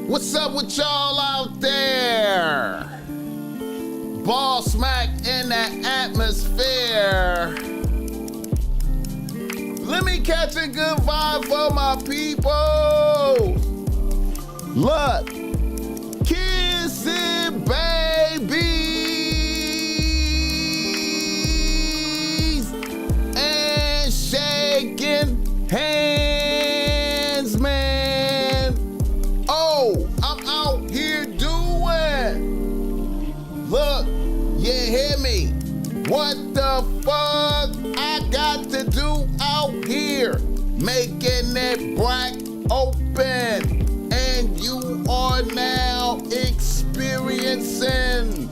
What's up with y'all out there? BossMack in the atmosphere. Let me catch a good vibe for my people. Look, kissing babies and shaking hands, man. Oh, I'm out here doing. Look, you hear me? What the fuck I got to do out here? Making it black open. And you are now experiencing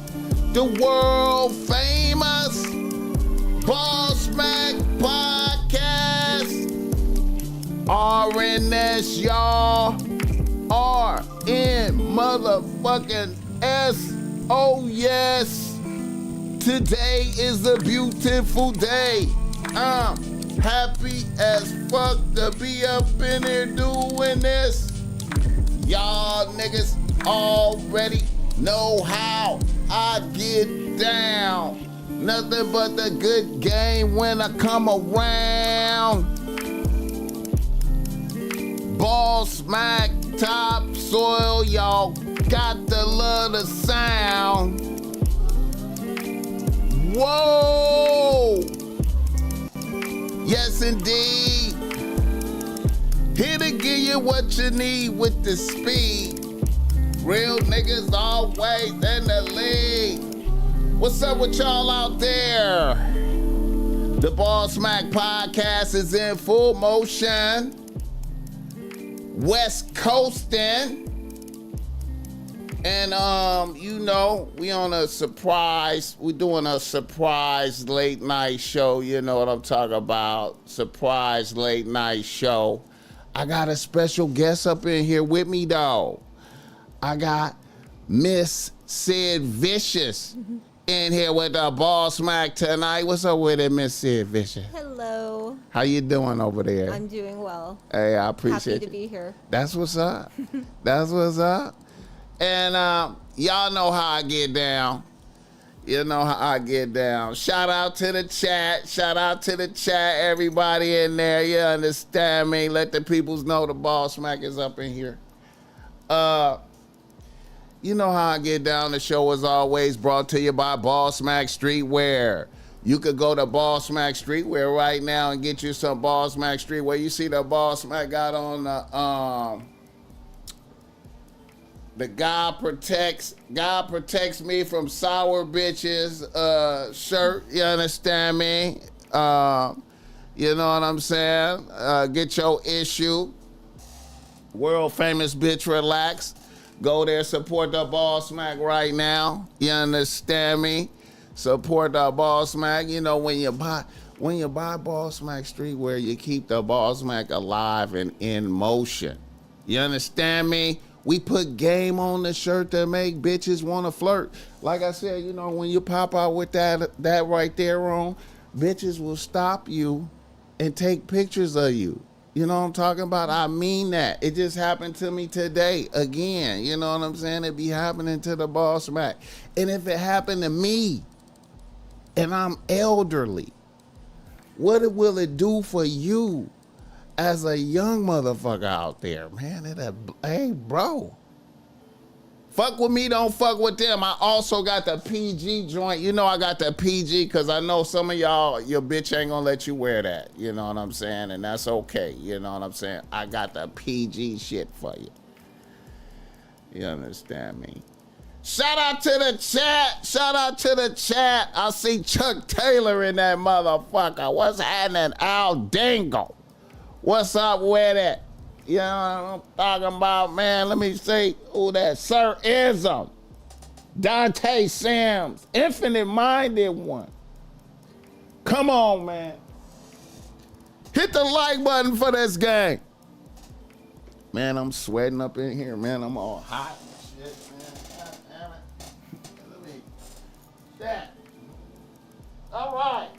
the world famous BossMack podcast. RNS, y'all. RN motherfucking S. Oh, yes. Today is a beautiful day. I'm happy as fuck to be up in here doing this. Y'all niggas already know how I get down. Nothing but the good game when I come around. BossMack topsoil, y'all got to love the sound. Whoa! Yes, indeed. Here to give you what you need with the speed. Real niggas always in the lead. What's up with y'all out there? The BossMack podcast is in full motion. West Coastin'. And you know, we on a surprise, we doing a surprise late night show, you know what I'm talking about, surprise late night show. I got a special guest up in here with me though. I got Miss Sid Vicious in here with the BossMack tonight. What's up with it, Miss Sid Vicious? Hello. How you doing over there? I'm doing well. Hey, I appreciate it. Happy to be here. That's what's up. That's what's up. And y'all know how I get down. You know how I get down. Shout out to the chat. Shout out to the chat, everybody in there. You understand me? Let the peoples know the BossMack is up in here. You know how I get down. The show is always brought to you by BossMack Streetwear. You could go to BossMack Streetwear right now and get you some BossMack Streetwear. You see the BossMack got on the God protects me from sour bitches shirt. You understand me? You know what I'm saying? Get your issue. World famous bitch relax. Go there, support the BossMack right now. You understand me? Support the BossMack. You know, when you buy BossMack Streetwear, you keep the BossMack alive and in motion. You understand me? We put game on the shirt that make bitches want to flirt. Like I said, you know, when you pop out with that right there on, bitches will stop you and take pictures of you. You know what I'm talking about? I mean that. It just happened to me today again. You know what I'm saying? It be happening to the BossMack. And if it happened to me and I'm elderly, what will it do for you? As a young motherfucker out there, man, hey, bro. Fuck with me, don't fuck with them. I also got the PG joint. You know I got the PG because I know some of y'all, your bitch ain't gonna let you wear that. You know what I'm saying? And that's okay. You know what I'm saying? I got the PG shit for you. You understand me? Shout out to the chat. Shout out to the chat. I see Chuck Taylor in that motherfucker. What's happening, Al Dingo? What's up with it? You know what I'm talking about, man? Let me see who that Sir Ism. Dante Sims. Infinite-minded one. Come on, man. Hit the like button for this game. Man, I'm sweating up in here, man. I'm all hot and shit, man. God damn it. Let me... That. All right.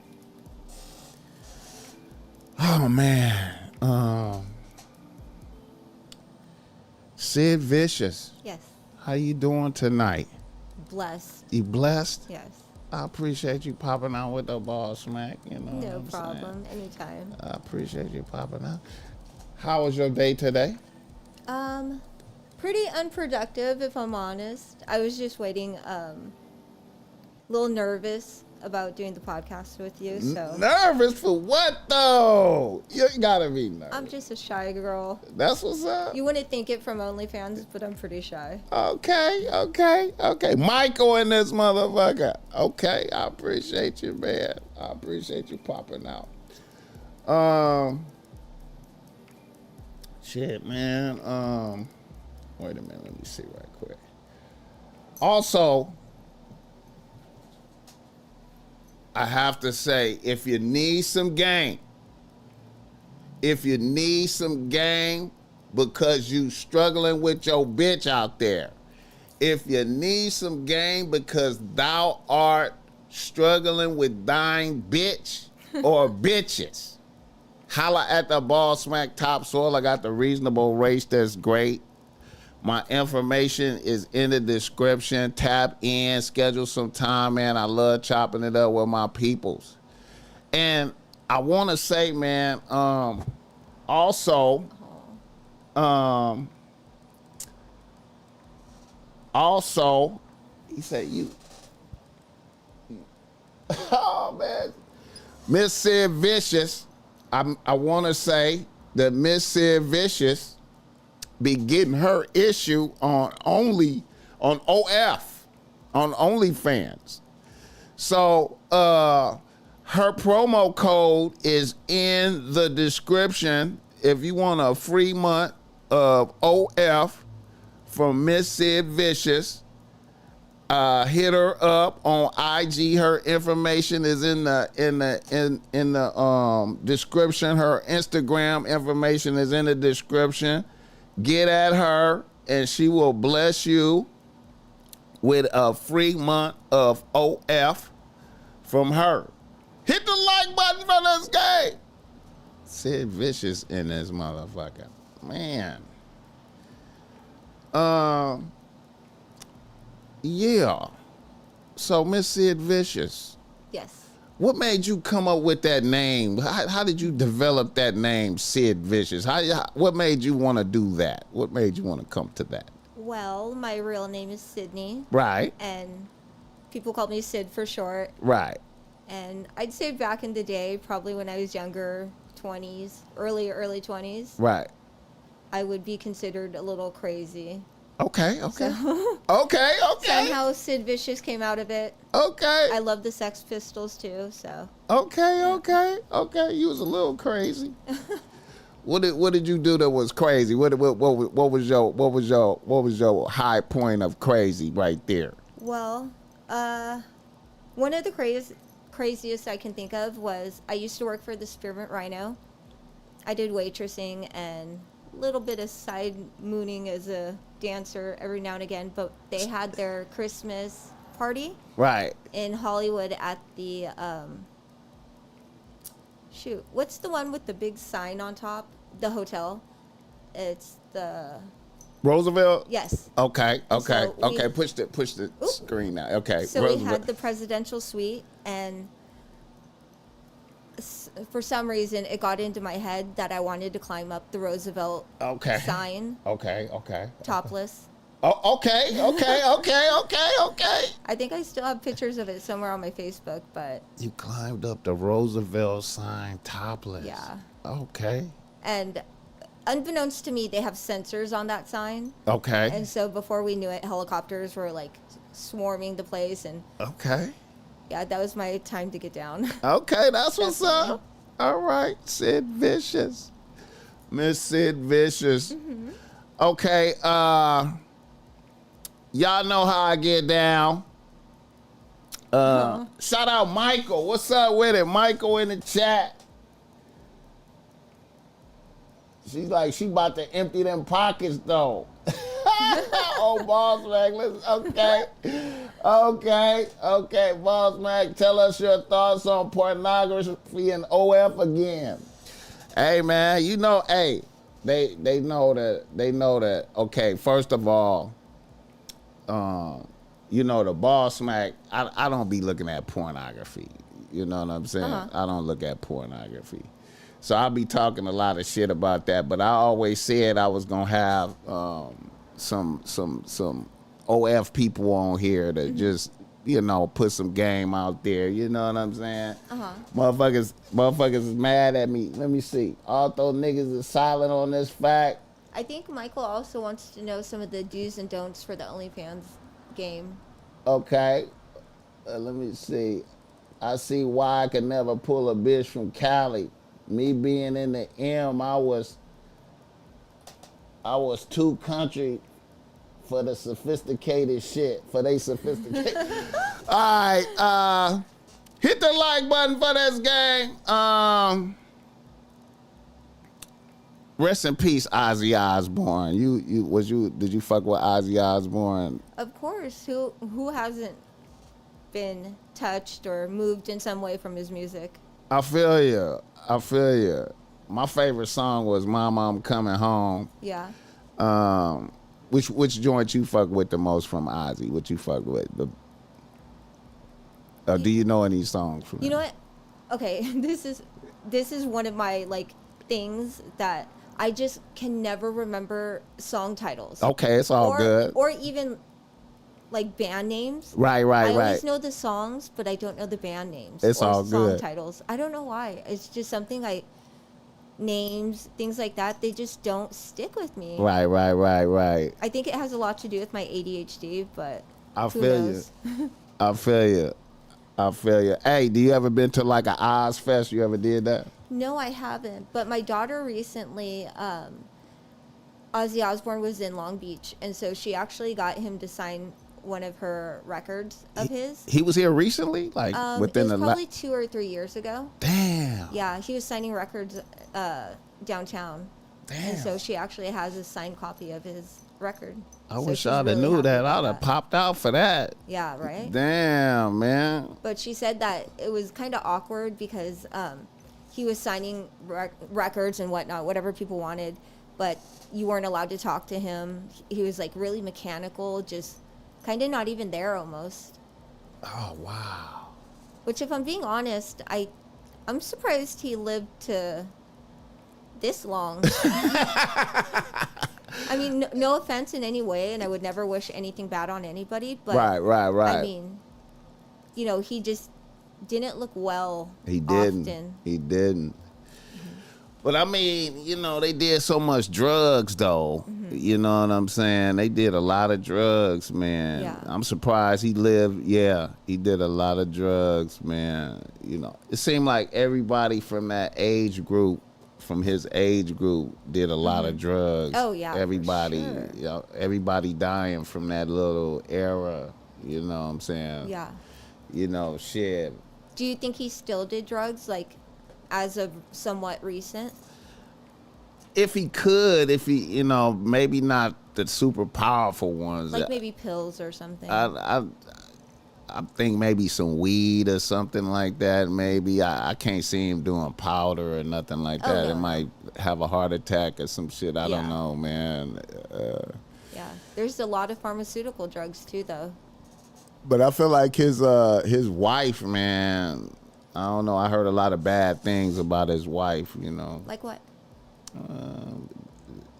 Oh, man. Sid Vicious, Yes. how you doing tonight? Blessed. You blessed? Yes. I appreciate you popping out with the BossMack, you know. No what I'm problem. saying? Anytime. I appreciate you popping out. How was your day today? Pretty unproductive, if I'm honest. I was just waiting, a little nervous about doing the podcast with you, so. Nervous for what though? You gotta be nervous. I'm just a shy girl. That's what's up. You wouldn't think it from OnlyFans, but I'm pretty shy. Okay. Michael in this motherfucker. Okay, I appreciate you, man. I appreciate you popping out. Shit, man. Wait a minute. Let me see right quick. Also, I have to say, if you need some game because you struggling with your bitch out there, if you need some game because thou art struggling with thine bitch or bitches, holla at the BossMack Topsoil. I got the reasonable race that's great. My information is in the description. Tap in, schedule some time, man. I love chopping it up with my peoples. And I want to say, man, also, he said you. Oh, man. Miss Sid Vicious, I want to say that Miss Sid Vicious be getting her issue on OnlyFans. So her promo code is in the description. If you want a free month of OF from Miss Sid Vicious, hit her up on IG. Her information is in the description. Her Instagram information is in the description. Get at her, and she will bless you with a free month of OF from her. Hit the like button for this game. Sid Vicious in this motherfucker. Man. Yeah. So, Miss Sid Vicious. Yes. What made you come up with that name? How did you develop that name, Sid Vicious? What made you want to do that? What made you want to come to that? Well, my real name is Sydney. Right. And people call me Sid for short. Right. And I'd say back in the day, probably when I was younger, 20s, early 20s. Right. I would be considered a little crazy. Okay. So, okay. Somehow Sid Vicious came out of it. Okay. I love the Sex Pistols too, so. Okay. You was a little crazy. What did you do that was crazy? What was your high point of crazy right there? Well, one of the craziest I can think of was I used to work for the Spearmint Rhino. I did waitressing and a little bit of side mooning as a dancer every now and again, but they had their Christmas party in Hollywood at the what's the one with the big sign on top? The hotel. It's the Roosevelt? Yes. Okay. So Push the screen now. Okay. So Roosevelt. we had the presidential suite, and for some reason it got into my head that I wanted to climb up the Roosevelt sign. Okay. Topless. Oh, okay. I think I still have pictures of it somewhere on my Facebook, but you climbed up the Roosevelt sign topless. Yeah. Okay. And unbeknownst to me, they have sensors on that sign. Okay. And so before we knew it, helicopters were like swarming the place, and yeah, that was my time to get down. Okay, that's what's up. All right, Sid Vicious. Miss Sid Vicious. Mm-hmm. Okay, y'all know how I get down. Shout out Michael. What's up with it? Michael in the chat. She's like, she about to empty them pockets though. Oh, BossMack, okay, BossMack, tell us your thoughts on pornography and OF again. Hey, man, you know, they know that. Okay, first of all, you know, the BossMack. I don't be looking at pornography. You know what I'm saying? I don't look at pornography. So I'll be talking a lot of shit about that. But I always said I was gonna have some OF people on here to just, you know, put some game out there. You know what I'm saying? Motherfuckers is mad at me. Let me see. Although niggas is silent on this fact. I think Michael also wants to know some of the do's and don'ts for the OnlyFans game. Okay. Let me see. I see why I could never pull a bitch from Cali. Me being in the M, I was too country for the sophisticated shit. For they sophisticated. All right, hit the like button for this gang. Rest in peace, Ozzy Osbourne. Did you fuck with Ozzy Osbourne? Of course. Who hasn't been touched or moved in some way from his music? I feel you. My favorite song was "Mama, I'm Coming Home." Yeah. Which joint you fuck with the most from Ozzy? What you fuck with? Do you know any songs from? You know what? Okay, this is one of my like things that I just can never remember song titles. Okay, it's all good. Or even like band names. Right. I always know the songs, but I don't know the band names. It's or all good. Song titles. I don't know why. It's just something names, things like that, they just don't stick with me. Right. I think it has a lot to do with my ADHD, but I who feel knows? you. I feel you. Hey, do you ever been to like an Oz Fest? You ever did that? No, I haven't. But my daughter recently, Ozzy Osbourne was in Long Beach, and so she actually got him to sign one of her records of his. He was here recently, like within it was probably 2 or 3 years ago. Damn. Yeah, he was signing records downtown. Damn. And so she actually has a signed copy of his record. I wish I'd have knew that. I'd have popped out for that. Yeah, right? Damn, man. But she said that it was kind of awkward because he was signing records and whatnot, whatever people wanted, but you weren't allowed to talk to him. He was like really mechanical, just kind of not even there almost. Oh, wow. Which, if I'm being honest, I'm surprised he lived to this long. I mean, no offense in any way, and I would never wish anything bad on anybody, but right. I mean, you know, he just didn't look well. He didn't. Often. He didn't. But I mean, you know, they did so much drugs though. You know what I'm saying? They did a lot of drugs, man. Yeah. I'm surprised he lived. Yeah, he did a lot of drugs, man. You know, it seemed like everybody from that age group, from his age group, did a lot of drugs. Oh yeah, everybody, for sure. you know, everybody dying from that little era. You know what I'm saying? Yeah. You know, shit. Do you think he still did drugs, like, as of somewhat recent? If he, you know, maybe not the super powerful ones. Like maybe pills or something. I think maybe some weed or something like that. Maybe I can't see him doing powder or nothing like that. No. It might have a heart attack or some shit. I don't know, man. Yeah, there's a lot of pharmaceutical drugs too, though. But I feel like his wife, man. I don't know. I heard a lot of bad things about his wife. You know. Like what?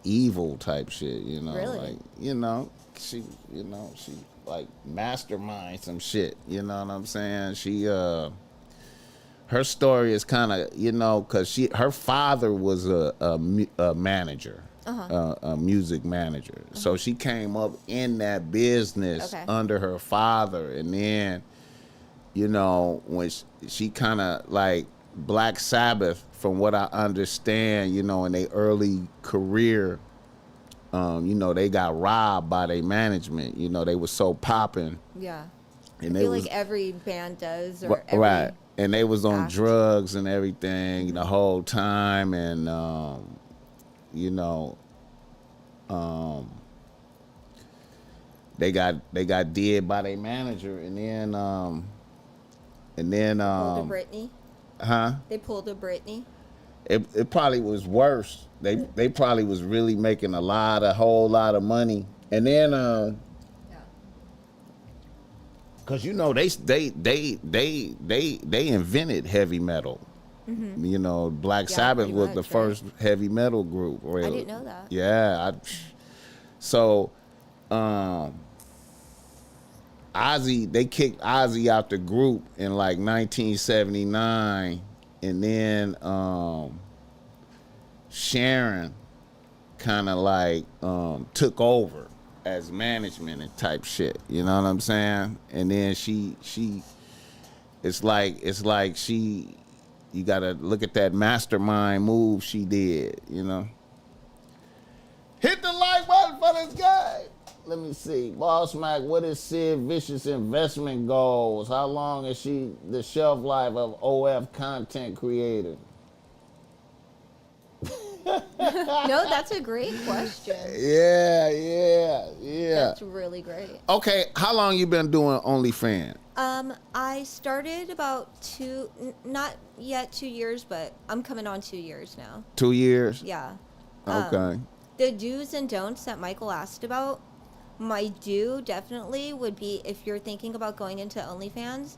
Evil type shit. You know. Really? Like, you know, she like mastermind some shit. You know what I'm saying? She her story is kind of, you know, because her father was a manager, a music manager. So she came up in that business under her father, and then, you know, when she kind of like Black Sabbath, from what I understand, you know, in their early career. You know, they got robbed by their management. You know, they were so popping. Yeah. And I feel like every band does. Or every right. And they was on act. drugs and everything the whole time. And, you know, they got did by their manager. And then, pulled a Britney. Huh? They pulled a Britney. It probably was worse. they probably was really making a whole lot of money. And then cause you know they invented heavy metal. Mm-hmm. You know, Black Sabbath was the first heavy metal group. Really. I didn't know that. Yeah. So Ozzy, they kicked Ozzy out the group in like 1979, and then Sharon kind of like took over as management and type shit. You know what I'm saying? And then she it's like she, you gotta look at that mastermind move she did, you know. Hit the like button for this guy. Let me see. BossMack, what is Sid Vicious investment goals? How long is the shelf life of OF content creator? No, that's a great question. Yeah. That's really great. Okay, how long you been doing OnlyFans? I started about not yet 2 years, but I'm coming on 2 years now. 2 years? Yeah. Okay. The do's and don'ts that Michael asked about, my do definitely would be, if you're thinking about going into OnlyFans,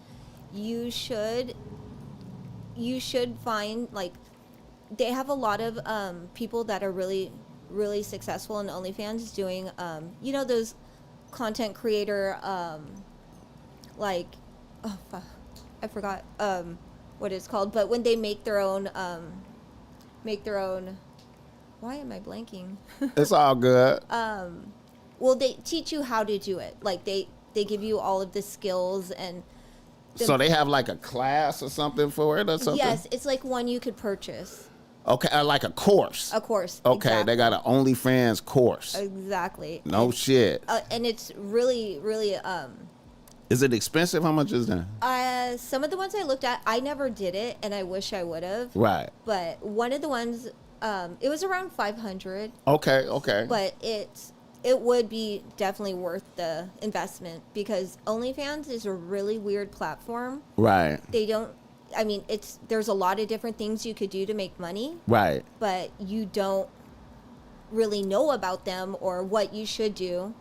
you should find, like, they have a lot of people that are really, really successful in OnlyFans doing, you know, those content creator, like, oh, fuck, I forgot what it's called, but when they make their own, why am I blanking? It's all good. Well, they teach you how to do it. Like, they give you all of the skills and... So they have like a class or something for it or something? Yes, it's like one you could purchase. Okay, like a course. A course. Okay, exactly. They got an OnlyFans course. Exactly. No shit. And it's really, really... Is it expensive? How much is that? Some of the ones I looked at, I never did it, and I wish I would have. Right. But one of the ones, it was around $500. Okay. But it would be definitely worth the investment, because OnlyFans is a really weird platform. Right. There's a lot of different things you could do to make money. Right. But you don't really know about them or what you should do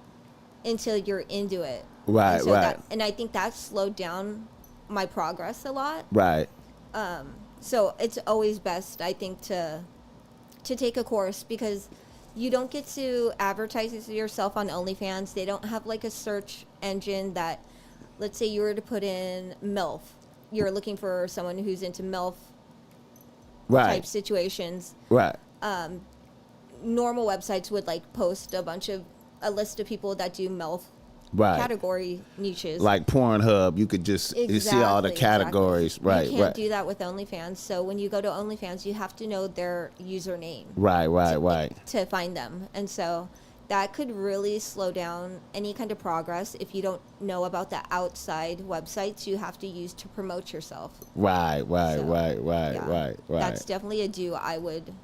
until you're into it. Right, right. And I think that slowed down my progress a lot. Right. So it's always best, I think, to take a course, because you don't get to advertise yourself on OnlyFans. They don't have like a search engine that, let's say you were to put in MILF. You're looking for someone who's into MILF type situations. Right. Normal websites would like post a list of people that do MILF category niches. Like Pornhub, you could just you see all the categories. Exactly. Right. You can't do that with OnlyFans. So when you go to OnlyFans, you have to know their username. Right. To find them. And so that could really slow down any kind of progress if you don't know about the outside websites you have to use to promote yourself. Right. Yeah. That's definitely a do I would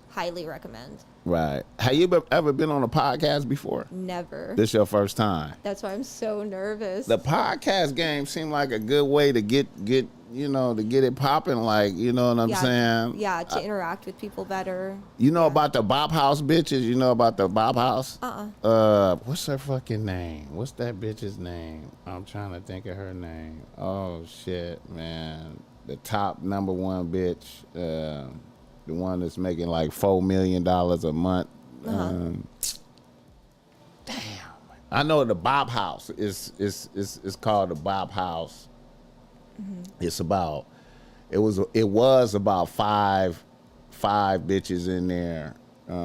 highly recommend. Right. Have you ever been on a podcast before? Never. This your first time? That's why I'm so nervous. The podcast game seemed like a good way to get it popping, like, you know what I'm saying? Yeah, to interact with people better. You know about the Bop House bitches? You know about the Bop House? What's her fucking name? What's that bitch's name? I'm trying to think of her name. Oh, shit, man. The top number one bitch. The one that's making like $4 million a month. Damn. I know the Bop House is called the Bop House. Mm-hmm. It was about five bitches in there. Let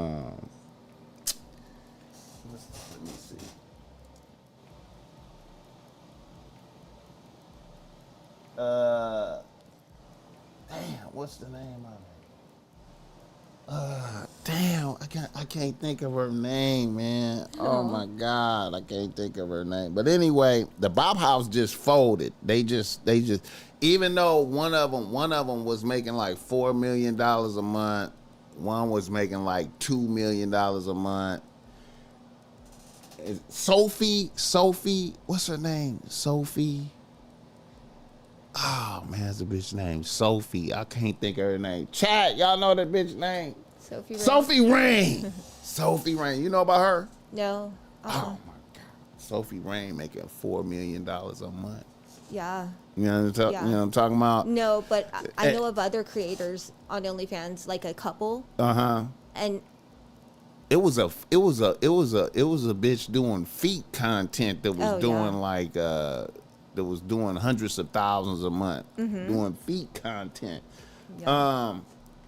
me see. Damn, what's the name of it? Damn, I can't think of her name, man. Oh my God, I can't think of her name. But anyway, the Bop House just folded. They just even though one of them was making like $4 million a month, one was making like $2 million a month. Sophie, what's her name? Sophie. Oh man, it's a bitch named Sophie. I can't think of her name. Chat, y'all know that bitch name? Sophie Rain. Sophie Rain. You know about her? No. Oh my God. Sophie Rain making $4 million a month. Yeah. You know what I'm talking about? No, but I know of other creators on OnlyFans, like a couple. And it was a bitch doing feet content that was that was doing hundreds of thousands a month doing feet content. Yeah.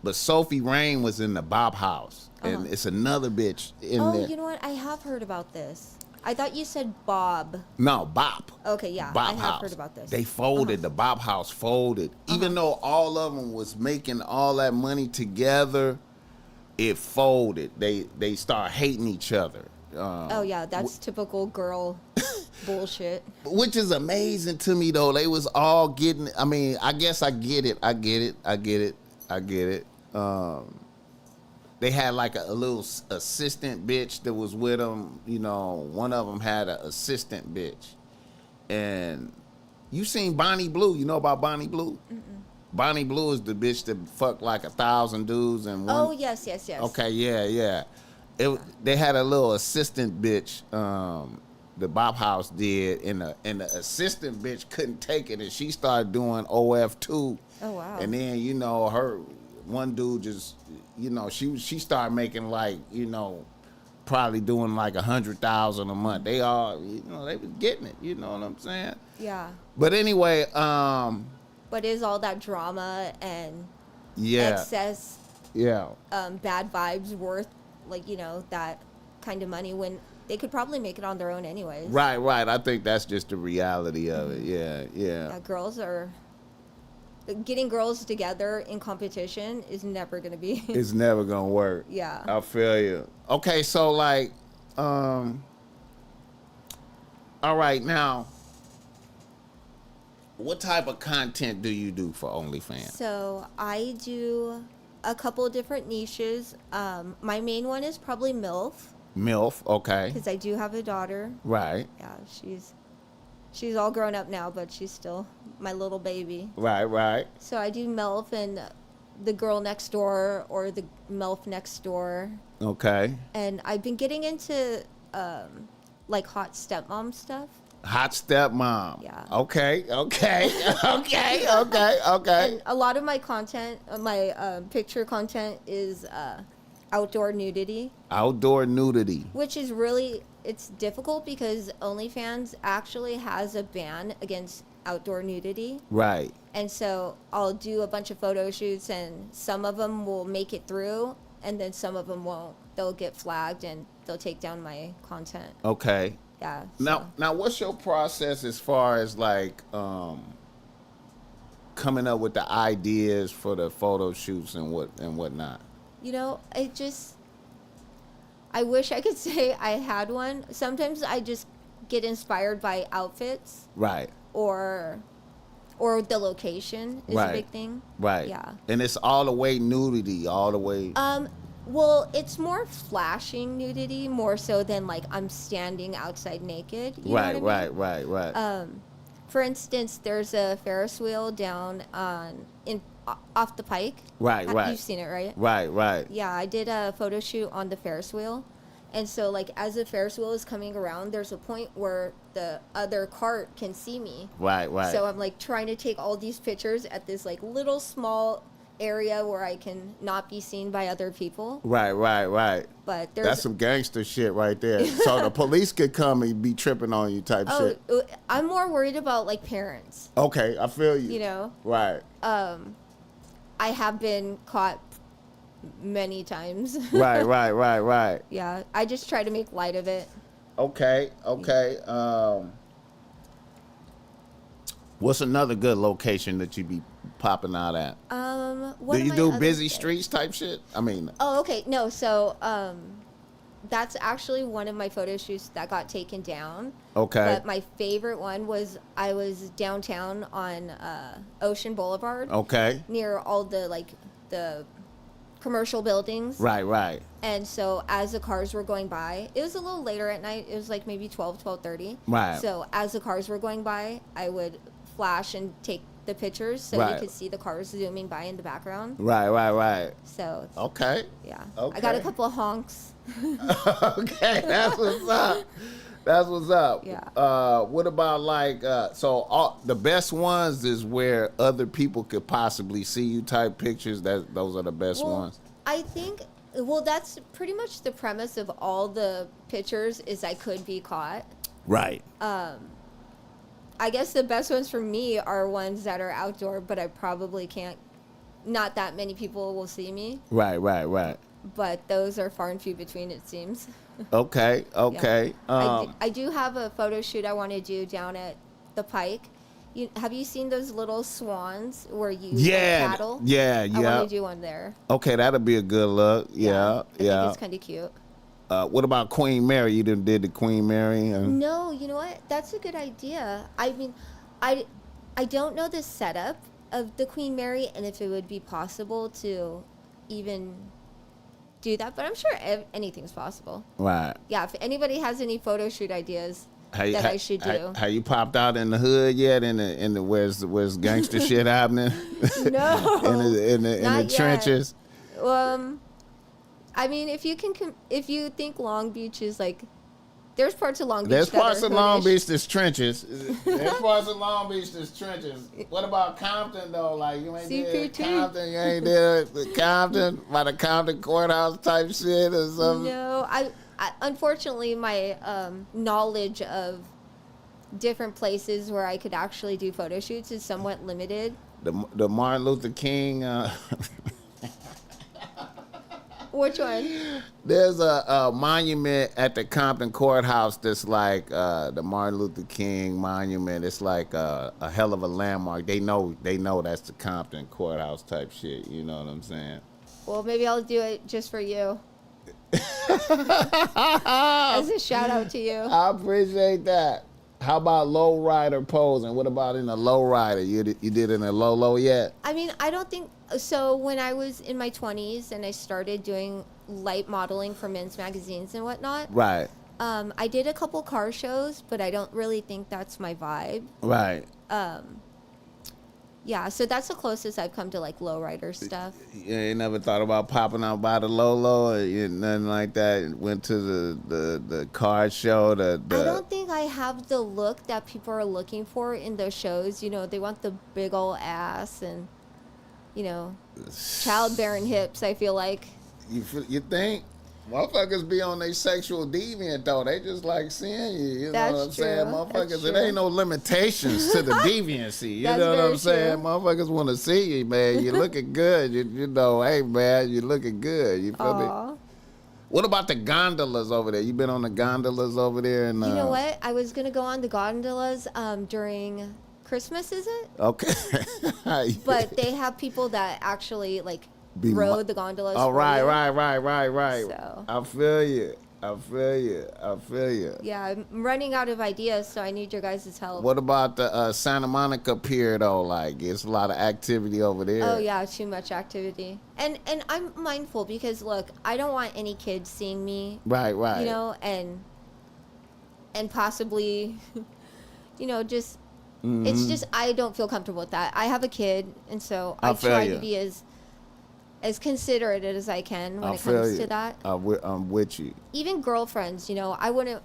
But Sophie Rain was in the Bop House, and it's another bitch in there. Oh, you know what? I have heard about this. I thought you said Bob. No, Bop. Okay, yeah, Bop I have House. heard about this. They folded. The Bop House folded. Even though all of them was making all that money together, it folded. They start hating each other. Oh yeah, that's typical girl bullshit. Which is amazing to me though. They was all getting. I mean, I guess I get it. They had like a little assistant bitch that was with them. You know, one of them had an assistant bitch. And you seen Bonnie Blue? You know about Bonnie Blue? Mm-mm. Bonnie Blue is the bitch that fucked like 1,000 dudes and one. Oh yes. Okay, yeah. They had a little assistant bitch. The Bop House did, and the assistant bitch couldn't take it, and she started doing OF2. Oh wow. And then her one dude just she started making like probably doing like 100,000 a month. They all they was getting it. You know what I'm saying? Yeah. But anyway, But is all that drama and excess bad vibes worth that kind of money when they could probably make it on their own anyways? Right. I think that's just the reality of it. Yeah. Girls are getting girls together in competition is never going to be. It's never going to work. Yeah. I feel you. Okay, so like, all right, now, what type of content do you do for OnlyFans? So I do a couple of different niches. My main one is probably MILF. MILF, okay. Because I do have a daughter. Right. Yeah, she's all grown up now, but she's still my little baby. Right. So I do MILF and the girl next door or the MILF next door. Okay. And I've been getting into like hot stepmom stuff. Hot stepmom. Yeah. Okay. And a lot of my content, my picture content is outdoor nudity. Outdoor nudity. Which is really, it's difficult because OnlyFans actually has a ban against outdoor nudity. Right. And so I'll do a bunch of photo shoots and some of them will make it through and then some of them won't. They'll get flagged and they'll take down my content. Okay. Yeah. Now, what's your process as far as like coming up with the ideas for the photo shoots and whatnot? I wish I could say I had one. Sometimes I just get inspired by outfits. Right. Or the location is a big thing. Right. Yeah. And it's all the way nudity, all the way. Well, it's more flashing nudity more so than like I'm standing outside naked. You know what I mean? Right. For instance, there's a Ferris wheel down off the Pike. Right. You've seen it, right? Right. Yeah, I did a photo shoot on the Ferris wheel. And so, like, as the Ferris wheel is coming around, there's a point where the other cart can see me. Right. So I'm, like, trying to take all these pictures at this, like, little small area where I can not be seen by other people. Right. But that's some gangster shit right there. So the police could come and be tripping on you type shit. I'm more worried about, like, parents. Okay, I feel you. You know? Right. I have been caught many times. Right. Yeah, I just try to make light of it. Okay. What's another good location that you be popping out at? Do you do busy streets type shit? I mean. Oh, okay. No, so that's actually one of my photo shoots that got taken down. Okay. But my favorite one was I was downtown on Ocean Boulevard. Okay. Near all the commercial buildings. Right. And so as the cars were going by, it was a little later at night. It was like maybe 12:30. Right. So as the cars were going by, I would flash and take the pictures so Right. you could see the cars zooming by in the background. Right. So Okay. yeah, Okay. I got a couple of honks. Okay, that's what's up. That's what's up. Yeah. What about like the best ones is where other people could possibly see you type pictures. Those are the best ones. I think that's pretty much the premise of all the pictures is I could be caught. Right. I guess the best ones for me are ones that are outdoor, but I probably can't. Not that many people will see me. Right. But those are far and few between, it seems. Okay. Yeah. I do have a photo shoot I want to do down at the Pike. Have you seen those little swans where you paddle? Yeah. I want to do one there. Okay, that'll be a good look. Yeah. I think it's kind of cute. What about Queen Mary? You did the Queen Mary? No, you know what? That's a good idea. I mean, I don't know the setup of the Queen Mary and if it would be possible to even do that, but I'm sure anything's possible. Right. Yeah, if anybody has any photo shoot ideas I should do. Have you popped out in the hood yet? In the where's gangster shit happening? No. in the trenches. I mean, if you think Long Beach is like, there's parts of Long Beach. There's parts of Long hoodish. Beach that's trenches. There's parts of Long Beach that's trenches. What about Compton though? Like you ain't there at Compton. You ain't there at Compton by the Compton courthouse type shit or something. No, I unfortunately my knowledge of different places where I could actually do photo shoots is somewhat limited. The Martin Luther King. Which one? There's a monument at the Compton courthouse that's like the Martin Luther King monument. It's like a hell of a landmark. They know that's the Compton courthouse type shit. You know what I'm saying? Well, maybe I'll do it just for you. As a shout out to you. I appreciate that. How about low rider posing? What about in a low rider? You did in a low yet? I mean, I don't think so. When I was in my 20s and I started doing light modeling for men's magazines and whatnot, Right. I did a couple car shows, but I don't really think that's my vibe. Right. Yeah, so that's the closest I've come to like lowrider stuff. You ain't never thought about popping out by the Lolo or nothing like that? Went to the car show? I don't think I have the look that people are looking for in those shows. You know, they want the big old ass and, you know, childbearing hips, I feel like. You think? Motherfuckers be on their sexual deviant though. They just like seeing you. You That's know what I'm saying? true. Motherfuckers, That's it true. ain't no limitations to the deviancy. You That's know what very I'm saying? true. Motherfuckers want to see you, man. You looking good. You know, hey man, you looking good. You feel me? What about the gondolas over there? You been on the gondolas over there? And You know what? I was going to go on the gondolas during Christmas, is it? Okay. But they have people that actually like rode the gondolas. Oh, for right. you. So. I feel you. Yeah, I'm running out of ideas, so I need your guys' help. What about the Santa Monica Pier though? Like, it's a lot of activity over there. Oh yeah, too much activity. And I'm mindful because look, I don't want any kids seeing me. Right. You know, and possibly, you know, just it's just I don't feel comfortable with that. I have a kid, and so I try to be as considerate as I can when it comes to that. I'm with you. Even girlfriends, you know, I wouldn't.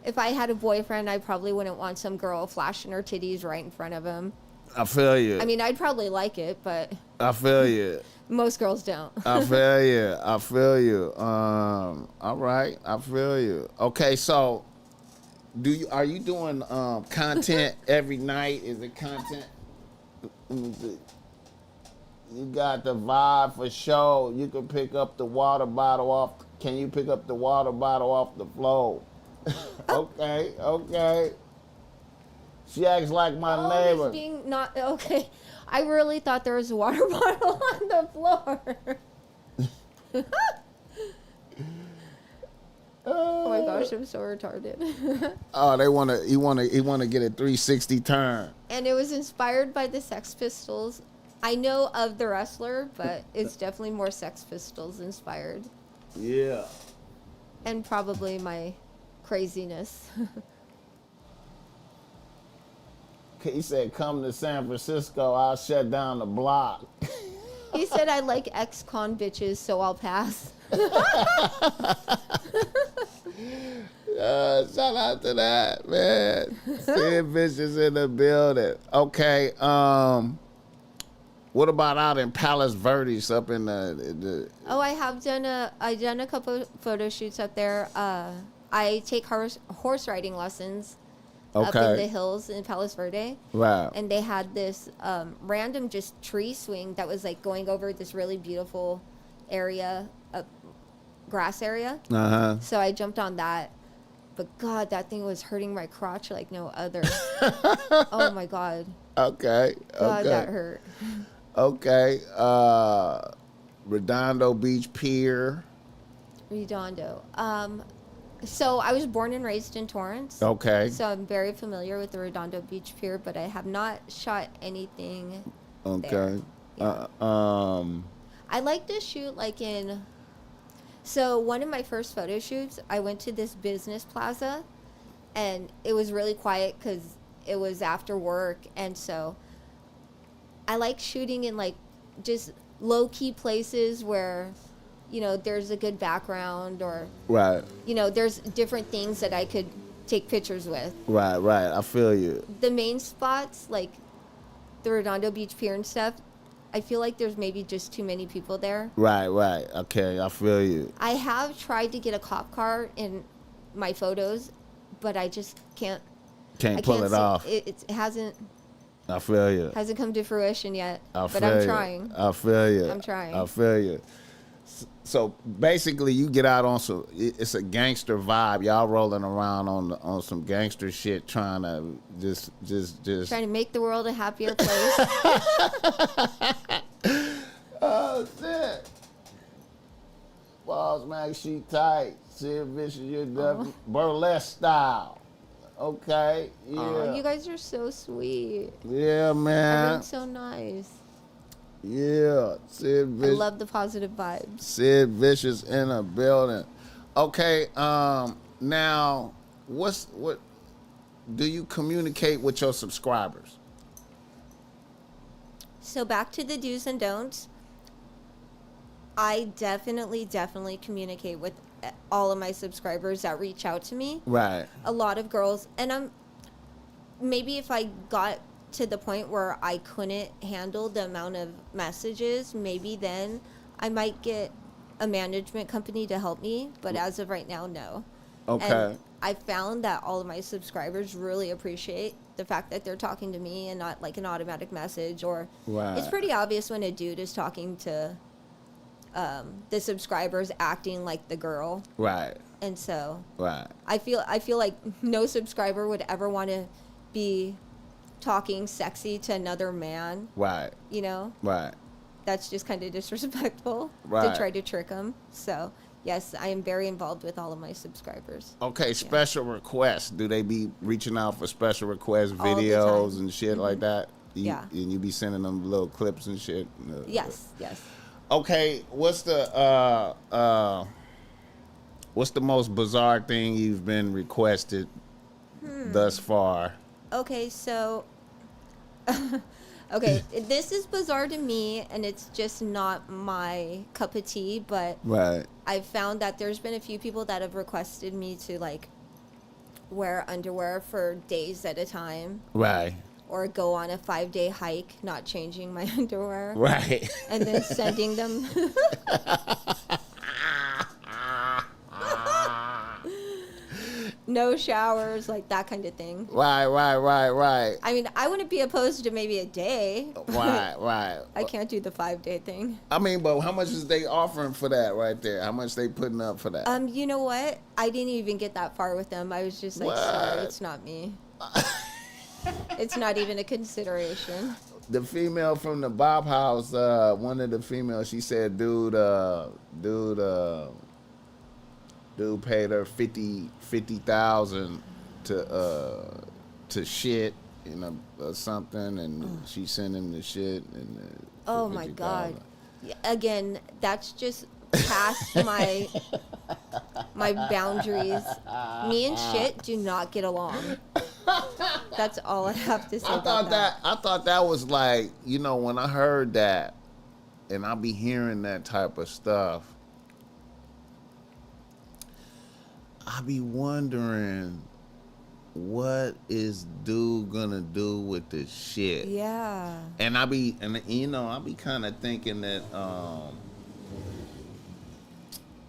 If I had a boyfriend, I probably wouldn't want some girl flashing her titties right in front of him. I feel you. I mean, I'd probably like it, but I feel you. most girls don't. I feel you. All right. I feel you. Okay, so are you doing content every night? Is it content? Let me see. You got the vibe for sure. You can pick up the water bottle off. Can you pick up the water bottle off the floor? Okay. She acts like my neighbor. Being not okay. I really thought there was a water bottle on the floor. Oh my gosh, I'm so retarded. Oh, he wanna get a 360 turn. And it was inspired by the Sex Pistols. I know of the wrestler, but it's definitely more Sex Pistols inspired. Yeah. And probably my craziness. He said, come to San Francisco, I'll shut down the block. He said, I like ex-con bitches, so I'll pass. Shout out to that, man. Seeing bitches in the building. Okay, what about out in Palos Verdes up in the Oh, I've done a couple photo shoots up there. I take horse riding lessons up in the hills in Palos Verde. Wow. And they had this random just tree swing that was like going over this really beautiful area, grass area. Uh-huh. So I jumped on that. But God, that thing was hurting my crotch like no other. Oh my God. Okay. God, that hurt. Okay. Redondo Beach Pier. Redondo. So I was born and raised in Torrance. Okay. So I'm very familiar with the Redondo Beach Pier, but I have not shot anything Okay. there. Yeah. I like to shoot like in... So one of my first photo shoots, I went to this business plaza, and it was really quiet because it was after work, and so I like shooting in like just low-key places where, you know, there's a good background or, Right. you know, there's different things that I could take pictures with. Right. I feel you. The main spots, like the Redondo Beach Pier and stuff, I feel like there's maybe just too many people there. Right. Okay, I feel you. I have tried to get a cop car in my photos, but I just can't. Can't pull it off. It hasn't. I feel you. Hasn't come to fruition yet. But I'm trying. I feel you. I'm trying. I feel you. So basically, you get out on some. It's a gangster vibe. Y'all rolling around on some gangster shit, trying to just. Trying to make the world a happier place. Oh shit! BossMack, she tight. Sid Vicious, you're definitely burlesque style. Okay, yeah. Oh, you guys are so sweet. Yeah, man. Everyone's so nice. Yeah, Sid I Vicious. love the positive vibes. Sid Vicious in a building. Okay, now what do you communicate with your subscribers? So back to the do's and don'ts. I definitely communicate with all of my subscribers that reach out to me. Right. A lot of girls, and maybe if I got to the point where I couldn't handle the amount of messages, maybe then I might get a management company to help me, but as of right now, no. Okay. And I found that all of my subscribers really appreciate the fact that they're talking to me and not like an automatic message, or Right. It's pretty obvious when a dude is talking to the subscribers acting like the girl. Right. And so Right. I feel like no subscriber would ever want to be talking sexy to another man, Right. you know? Right. That's just kind of disrespectful Right. to try to trick them. So, yes, I am very involved with all of my subscribers. Okay, special requests. Do they be reaching out for special request All the videos time. and shit like that? Yeah. And you be sending them little clips and shit? Yes. Okay, what's the most bizarre thing you've been requested thus far? Okay, so okay, this is bizarre to me, and it's just not my cup of tea, but Right. I've found that there's been a few people that have requested me to like wear underwear for days at a time, Right. or go on a 5-day hike not changing my underwear, Right. and then sending them no showers, like that kind of thing. Right. I mean, I wouldn't be opposed to maybe a day. Right. I can't do the 5-day thing. I mean, but how much is they offering for that right there? How much they putting up for that? You know what? I didn't even get that far with them. I was just like, What? sorry, it's not me. It's not even a consideration. The female from the Bob House, one of the females, she said, dude paid her $50,000 to shit, you know, or something, and she sent him the shit. And Oh my God! Again, that's just past my boundaries. Me and shit do not get along. That's all I have to say about I thought that was like, when I heard that, and I be hearing that type of stuff, I be wondering, what is dude gonna do with this shit? Yeah. And I be kind of thinking that,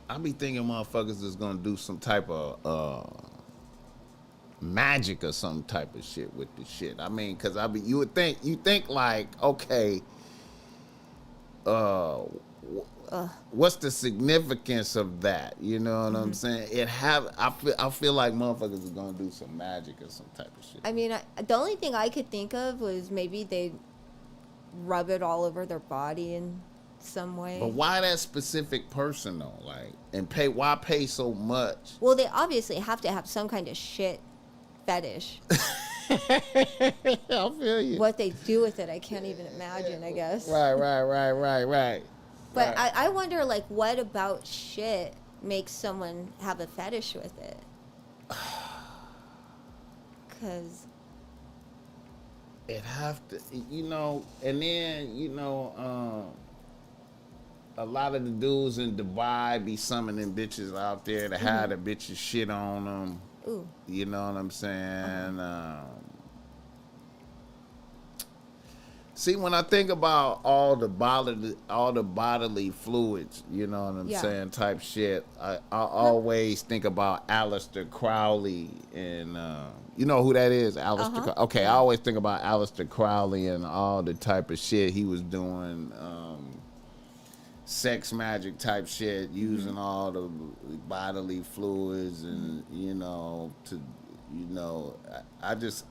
I be thinking motherfuckers is gonna do some type of magic or some type of shit with the shit. I mean, cause you think like, okay, what's the significance of that? You know what I'm saying? I feel like motherfuckers is gonna do some magic or some type of shit. I mean, the only thing I could think of was maybe they rub it all over their body in some way. But why that specific person though? Like, why pay so much? Well, they obviously have to have some kind of shit fetish. I feel you. What they do with it, I can't even imagine, I guess. Right. But I wonder, like, what about shit makes someone have a fetish with it? Because it have to, and then, a lot of the dudes in Dubai be summoning bitches out there to have the bitches shit on them. Ooh. You know what I'm saying? See, when I think about all the bodily fluids, you know what I'm saying, type shit, I always think about Aleister Crowley and you know who that is, Aleister. Okay, I always think about Aleister Crowley and all the type of shit he was doing, sex magic type shit, using all the bodily fluids and I just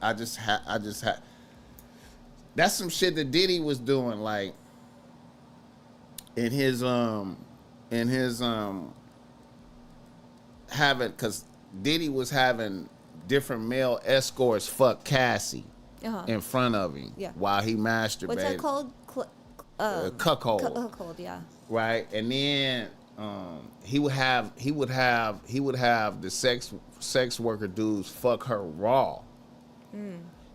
that's some shit that Diddy was doing, like in his having, cause Diddy was having different male escorts fuck Cassie in front of him while he masturbated. What's that called? Cuckold. Cuckold, yeah. Right, and then he would have the sex worker dudes fuck her raw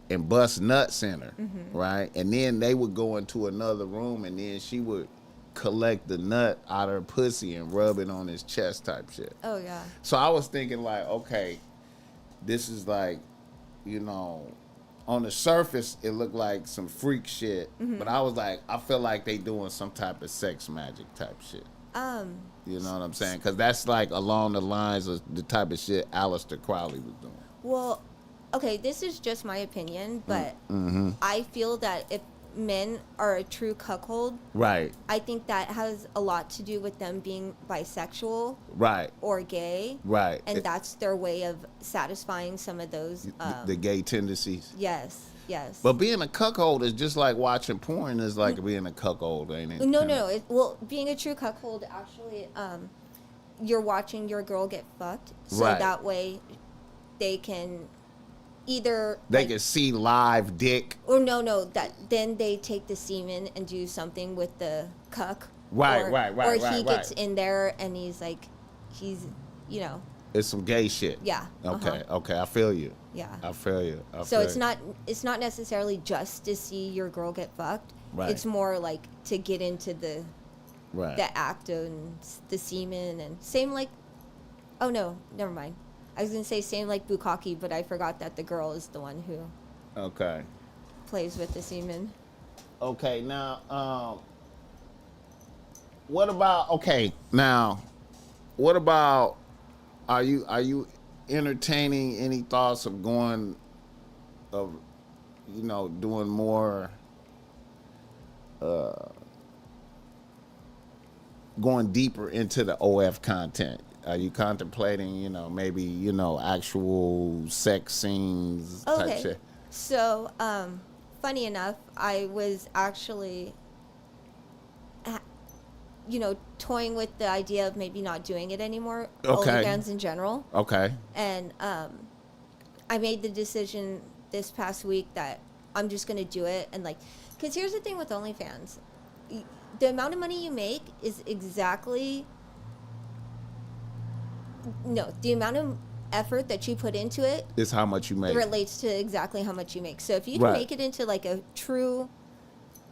and bust nuts in her, right? And then they would go into another room, and then she would collect the nut out of her pussy and rub it on his chest type shit. Oh yeah. So I was thinking like, okay, this is like, on the surface, it looked like some freak shit, but I was like, I feel like they doing some type of sex magic type shit. You know what I'm saying? Because that's like along the lines of the type of shit Aleister Crowley was doing. Well, okay, this is just my opinion, but I feel that if men are a true cuckold, right, I think that has a lot to do with them being bisexual, right, or gay, right, and that's their way of satisfying some of those the gay tendencies. Yes. But being a cuckold is just like watching porn. Is like being a cuckold, ain't it? No. Well, being a true cuckold, actually, you're watching your girl get fucked, so that way they can either they can see live dick, or no, that then they take the semen and do something with the cuck, or he gets in there and he's it's some gay shit. Yeah. Okay, I feel you. Yeah. I feel you. So it's not necessarily just to see your girl get fucked. Right. It's more like to get into the act and the semen, and same like, oh no, never mind. I was gonna say same like bukkake, but I forgot that the girl is the one who plays with the semen. Okay, now what about are you entertaining any thoughts of doing more going deeper into the OF content? Are you contemplating, maybe, actual sex scenes type shit? So, funny enough, I was actually, toying with the idea of maybe not doing it anymore. OnlyFans in general. Okay. And I made the decision this past week that I'm just going to do it. And because here's the thing with OnlyFans. The amount of money you make is exactly... No, the amount of effort that you put into it It's how much you make. relates to exactly how much you make. So if you can make it into like a true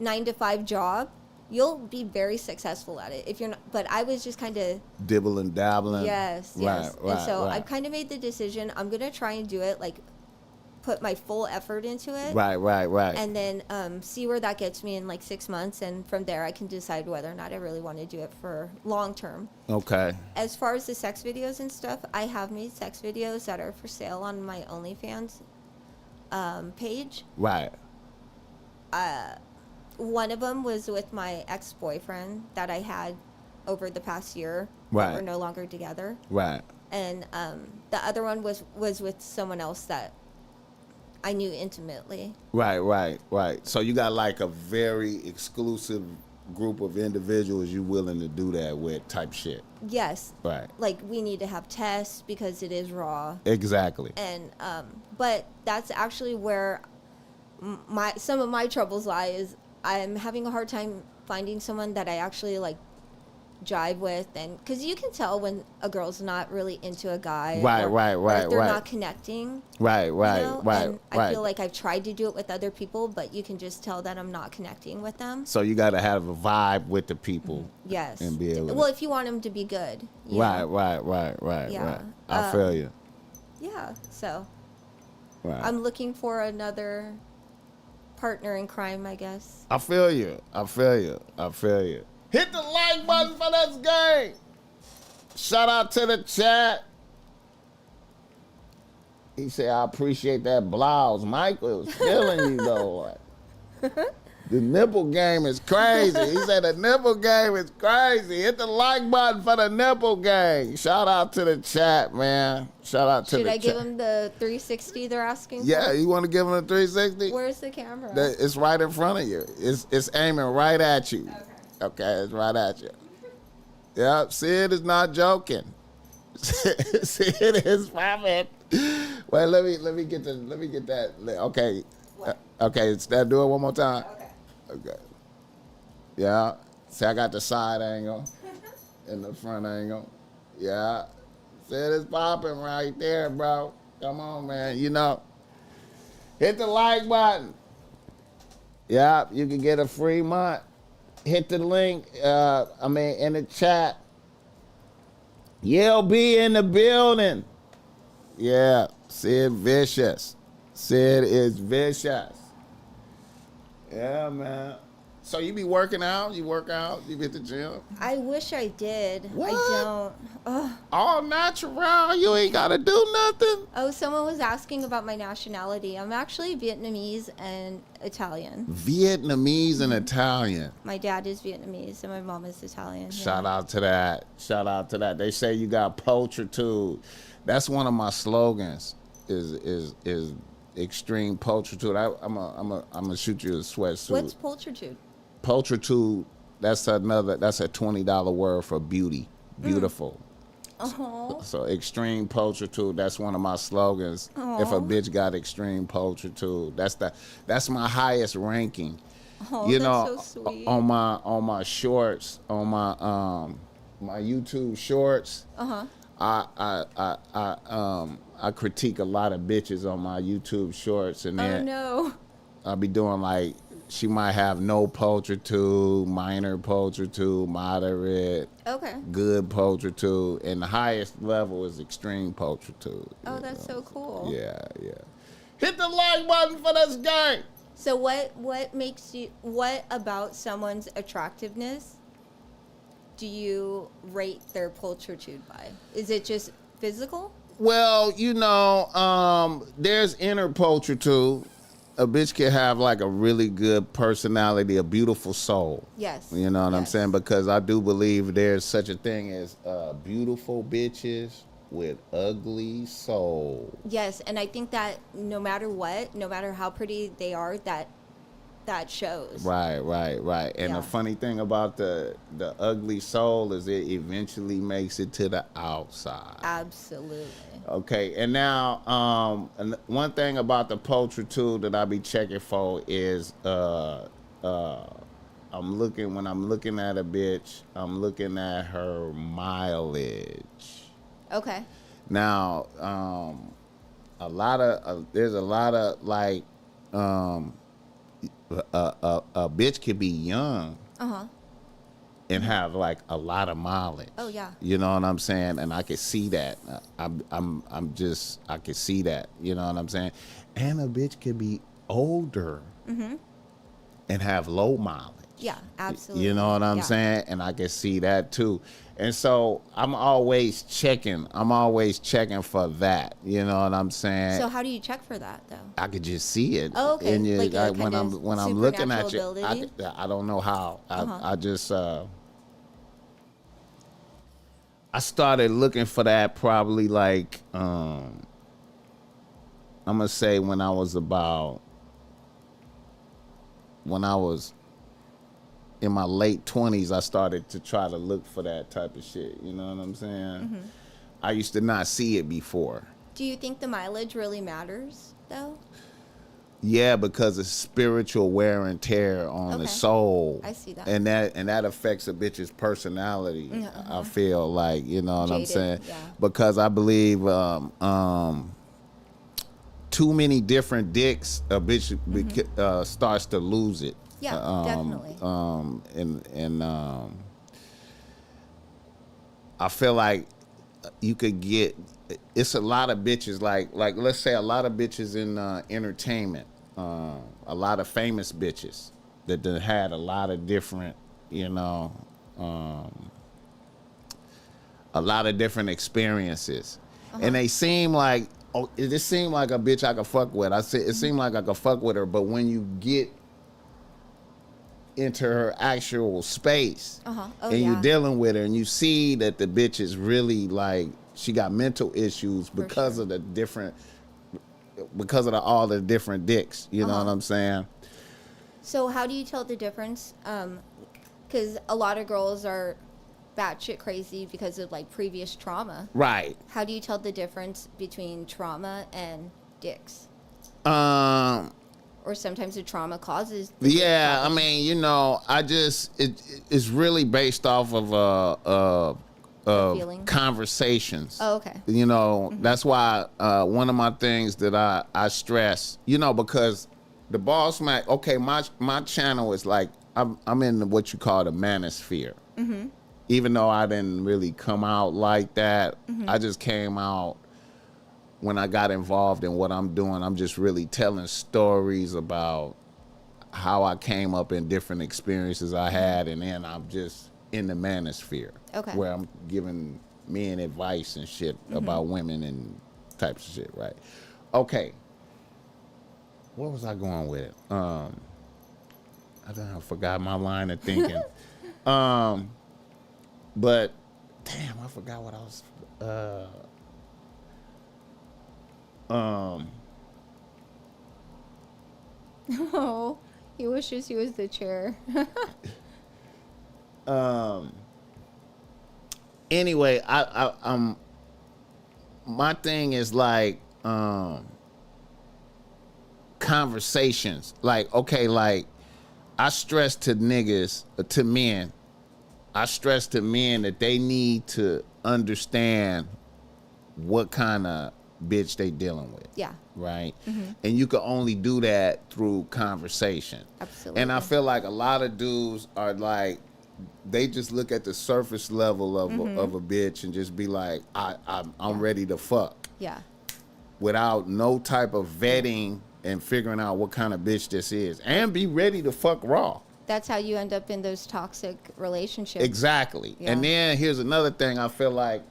9-to-5 job, you'll be very successful at it. If you're not, but I was just kind of Dibbling, dabbling. yes. Right, And so right. I've kind of made the decision. I'm gonna try and do it, like put my full effort into it. Right. And then see where that gets me in like 6 months, and from there I can decide whether or not I really want to do it for long term. Okay. As far as the sex videos and stuff, I have made sex videos that are for sale on my OnlyFans page. Right. One of them was with my ex-boyfriend that I had over the past year. Right. We're no longer together. Right. And the other one was with someone else that I knew intimately. Right. So you got like a very exclusive group of individuals you willing to do that with type shit. Yes. Right. Like we need to have tests because it is raw. Exactly. And but that's actually where some of my troubles lie. Is I'm having a hard time finding someone that I actually like jive with, and because you can tell when a girl's not really into a guy, or if they're not connecting, right. And I feel like I've tried to do it with other people, but you can just tell that I'm not connecting with them. So you got to have a vibe with the people. Yes. And be able to, well, if you want them to be good. Right. Yeah. Right. I feel you. Yeah. So Right. I'm looking for another partner in crime, I guess. I feel you. Hit the like button for this game. Shout out to the chat. He said, I appreciate that blouse. Michael was feeling you, though. The nipple game is crazy. He said the nipple game is crazy. Hit the like button for the nipple game. Shout out to the chat, man. Shout out to the chat. Should I give him the 360 they're asking for? Yeah, you want to give him a 360? Where's the camera? It's right in front of you. It's aiming right at you. Okay, it's right at you. Yep, Sid is not joking. Sid is popping. Wait, let me get that. Okay. Okay, do it one more time. Okay. Yeah. See, I got the side angle and the front angle. Yeah. Sid is popping right there, bro. Come on, man. Hit the like button. Yeah, you can get a free month. Hit the link, in the chat. Yell be in the building. Yeah, Sid vicious. Sid is vicious. Yeah, man. So you be working out? You work out? You be at the gym? I wish I did. What? I don't. Ugh. All natural. You ain't got to do nothing. Oh, someone was asking about my nationality. I'm actually Vietnamese and Italian. Vietnamese and Italian. My dad is Vietnamese and my mom is Italian. Shout out to that. They say you got pulchritude. That's one of my slogans. Is extreme pulchritude. I'm gonna shoot you a sweatsuit. What's pulchritude? Pulchritude. That's a $20 word for beauty. Beautiful. Oh. So extreme pulchritude. That's one of my slogans. If a bitch got extreme pulchritude, that's my highest ranking. Oh, that's so sweet. On my shorts, on my YouTube shorts. I critique a lot of bitches on my YouTube shorts, and then I'll be doing like, she might have no pulchritude, minor pulchritude, moderate, good pulchritude, and the highest level is extreme pulchritude. Oh, that's so cool. Yeah. Hit the like button for this game. So what about someone's attractiveness do you rate their pulchritude by? Is it just physical? Well, there's inner pulchritude. A bitch can have like a really good personality, a beautiful soul. Yes. You know what I'm saying? Because I do believe there's such a thing as beautiful bitches with ugly soul. Yes, and I think that no matter what, no matter how pretty they are, that shows. Right. And the funny thing about the ugly soul is it eventually makes it to the outside. Absolutely. Okay, and now one thing about the pulchritude that I be checking for is when I'm looking at a bitch, I'm looking at her mileage. Okay. Now, there's a lot of like, a bitch could be young and have like a lot of mileage. Oh yeah. You know what I'm saying? And I can see that. I can see that. You know what I'm saying? And a bitch could be older and have low mileage. Yeah, absolutely. You know what I'm saying? And I can see that too. And so I'm always checking for that. You know what I'm saying? So how do you check for that though? I could just see it. Oh, okay. And Like when I'm looking at you, ability? I don't know how. I just I started looking for that probably like I'm gonna say when I was in my late 20s, I started to try to look for that type of shit. You know what I'm saying? I used to not see it before. Do you think the mileage really matters though? Yeah, because it's spiritual wear and tear on the soul. I see that. And that affects a bitch's personality. I feel like, you know what I'm saying? Yeah. Because I believe too many different dicks, a bitch starts to lose it. Yeah, definitely. I feel like you could get, it's a lot of bitches like let's say a lot of bitches in entertainment, a lot of famous bitches that done had a lot of different, you know, a lot of different experiences, and they seem like, oh, it just seemed like a bitch I could fuck with. I said it seemed like I could fuck with her, but when you get into her actual space and you're dealing with her and you see that the bitch is really like, she got mental issues because of the different, because of all the different dicks, you know what I'm saying? So how do you tell the difference? Because a lot of girls are batshit crazy because of like previous trauma. Right. How do you tell the difference between trauma and dicks? Or sometimes the trauma causes. Yeah, I mean, you know, it's really based off of conversations. Oh, okay. You know, that's why one of my things that I stress, you know, because the BossMack, okay, my channel is like, I'm in what you call the manosphere. Even though I didn't really come out like that, I just came out when I got involved in what I'm doing. I'm just really telling stories about how I came up in different experiences I had, and then I'm just in the manosphere, where I'm giving men advice and shit about women and types of shit, right? Okay. Where was I going with it? I forgot my line of thinking. But damn, I forgot what I was. Oh, he wishes he was the chair. Anyway, I'm my thing is like conversations. Like, okay, like I stress to niggas, to men. I stress to men that they need to understand what kind of bitch they dealing with. Yeah. Right? And you can only do that through conversation. Absolutely. And I feel like a lot of dudes are like, they just look at the surface level of a bitch and just be like, I'm ready to fuck. Yeah. Without no type of vetting and figuring out what kind of bitch this is. And be ready to fuck raw. That's how you end up in those toxic relationships. Exactly. Yeah. And then here's another thing I feel like,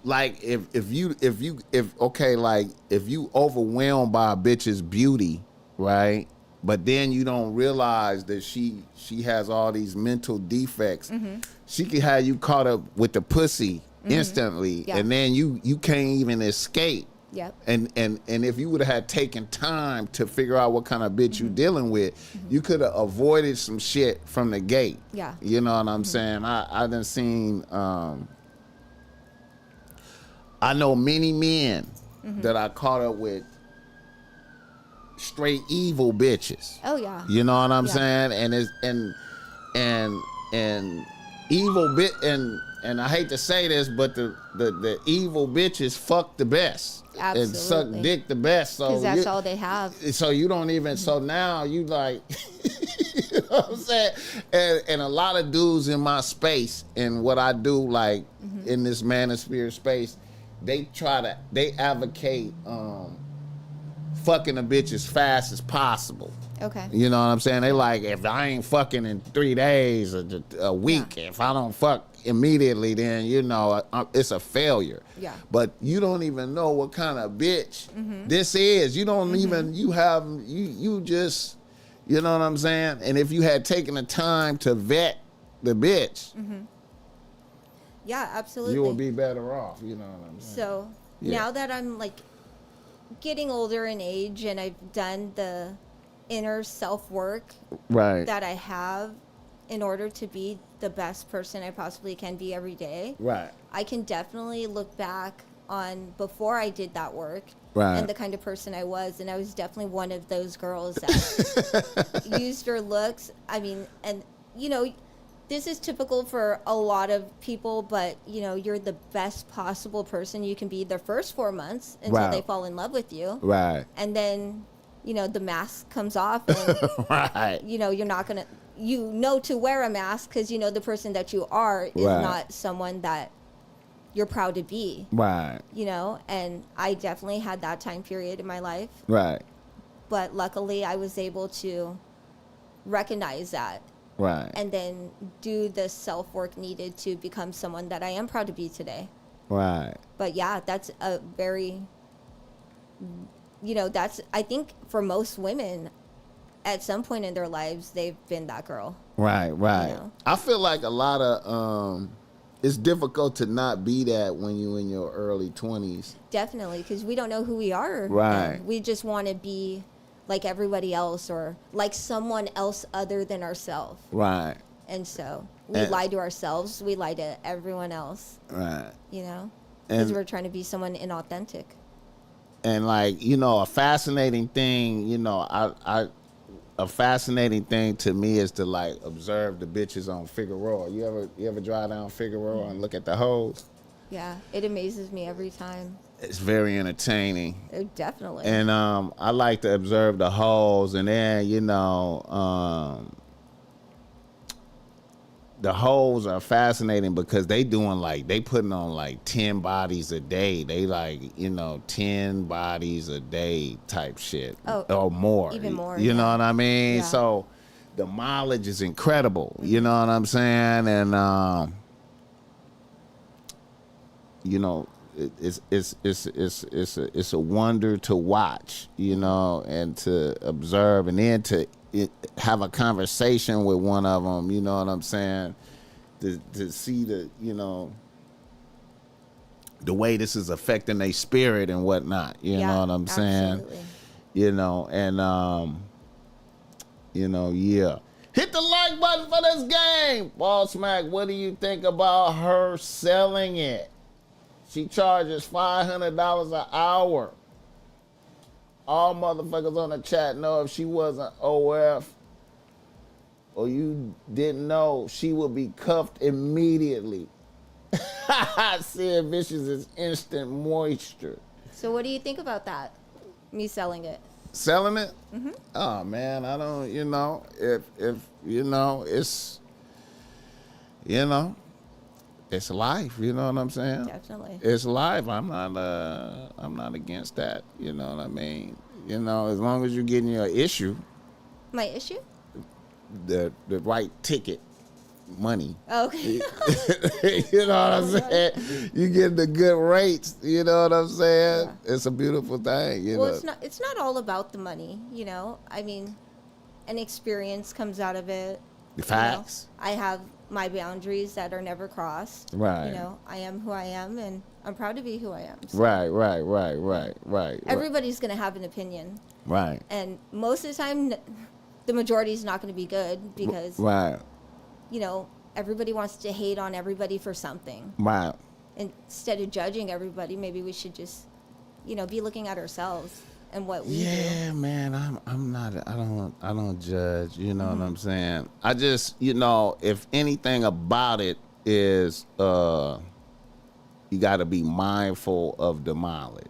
like if you overwhelmed by a bitch's beauty, right? But then you don't realize that she has all these mental defects. She could have you caught up with the pussy instantly, and then you can't even escape. Yep. And if you would have had taken time to figure out what kind of bitch you dealing with, you could have avoided some shit from the gate. Yeah. You know what I'm saying? I done seen I know many men that I caught up with straight evil bitches. Oh yeah. You know what I'm saying? And it's and and evil bit and I hate to say this, but the evil bitches fuck the best. Absolutely. And suck dick the best. So Because that's all they have. So you don't even. So now you like, you know what I'm saying? And a lot of dudes in my space and what I do, like in this manosphere space, they advocate fucking a bitch as fast as possible. Okay. You know what I'm saying? They like, if I ain't fucking in 3 days or a week, if I don't fuck immediately, then, you know, it's a failure. Yeah. But you don't even know what kind of bitch this is. You don't even, you just, you know what I'm saying? And if you had taken the time to vet the bitch, Yeah, absolutely. you would be better off, you know what I'm saying? So now that I'm like getting older in age and I've done the inner self-work Right. that I have in order to be the best person I possibly can be every day, Right. I can definitely look back on before I did that work Right. and the kind of person I was. And I was definitely one of those girls that used her looks. I mean, and, you know, this is typical for a lot of people, but, you know, you're the best possible person you can be the first 4 months until they fall in love with you. Right. And then, you know, the mask comes off and, Right. you know, you're not going to, you know, to wear a mask because, you know, the person that you are is not someone that you're proud to be. Right. You know, and I definitely had that time period in my life. Right. But luckily I was able to recognize that. Right. And then do the self-work needed to become someone that I am proud to be today. Right. But yeah, that's a very, you know, that's, I think for most women, at some point in their lives, they've been that girl. Right, right. You know? I feel like a lot of, it's difficult to not be that when you're in your early 20s. Definitely, because we don't know who we are. Right. And we just want to be like everybody else or like someone else other than ourselves. Right. And so we lie to ourselves. We lie to everyone else. Right. You know? Because And we're trying to be someone inauthentic. and like, you know, a fascinating thing, you know, a fascinating thing to me is to like observe the bitches on Figueroa. You ever drive down Figueroa and look at the hoes? Yeah, it amazes me every time. It's very entertaining. Definitely. And I like to observe the hoes, and then, you know, the hoes are fascinating because they putting on like 10 bodies a day. They like, you know, 10 bodies a day type shit. Oh, or more. even more, You know yeah. what I mean? Yeah. So the mileage is incredible. You know what I'm saying? And you know, it's a wonder to watch, you know, and to observe, and then to have a conversation with one of them, you know what I'm saying, to see the, you know, the way this is affecting their spirit and whatnot, you know what I'm saying, absolutely. you know, and you know, yeah. Hit the like button for this game. BossMack, what do you think about her selling it? She charges $500 an hour. All motherfuckers on the chat know if she wasn't OF or you didn't know, she would be cuffed immediately. Sid Vicious is instant moisture. So what do you think about that? Me selling it? Selling it? Mm-hmm. Oh, man, I don't, you know, if you know, it's, you know, it's life, you know what I'm saying? Definitely. It's life. I'm not against that. You know what I mean? You know, as long as you're getting your issue, My issue? the right ticket, money. Okay. You know what I'm saying? You get the good rates. You know what I'm saying? Yeah. It's a beautiful thing. You Well, know? it's not all about the money, you know. I mean, an experience comes out of it. The facts. You know? I have my boundaries that are never crossed. Right. You know, I am who I am, and I'm proud to be who I am. So Right. everybody's going to have an opinion. Right. And most of the time, the majority is not going to be good because, Right. you know, everybody wants to hate on everybody for something. Right. Instead of judging everybody, maybe we should just, you know, be looking at ourselves. and what we Yeah, do. man, I'm not. I don't judge. You know what I'm saying? I just, you know, if anything about it is, you got to be mindful of the mileage.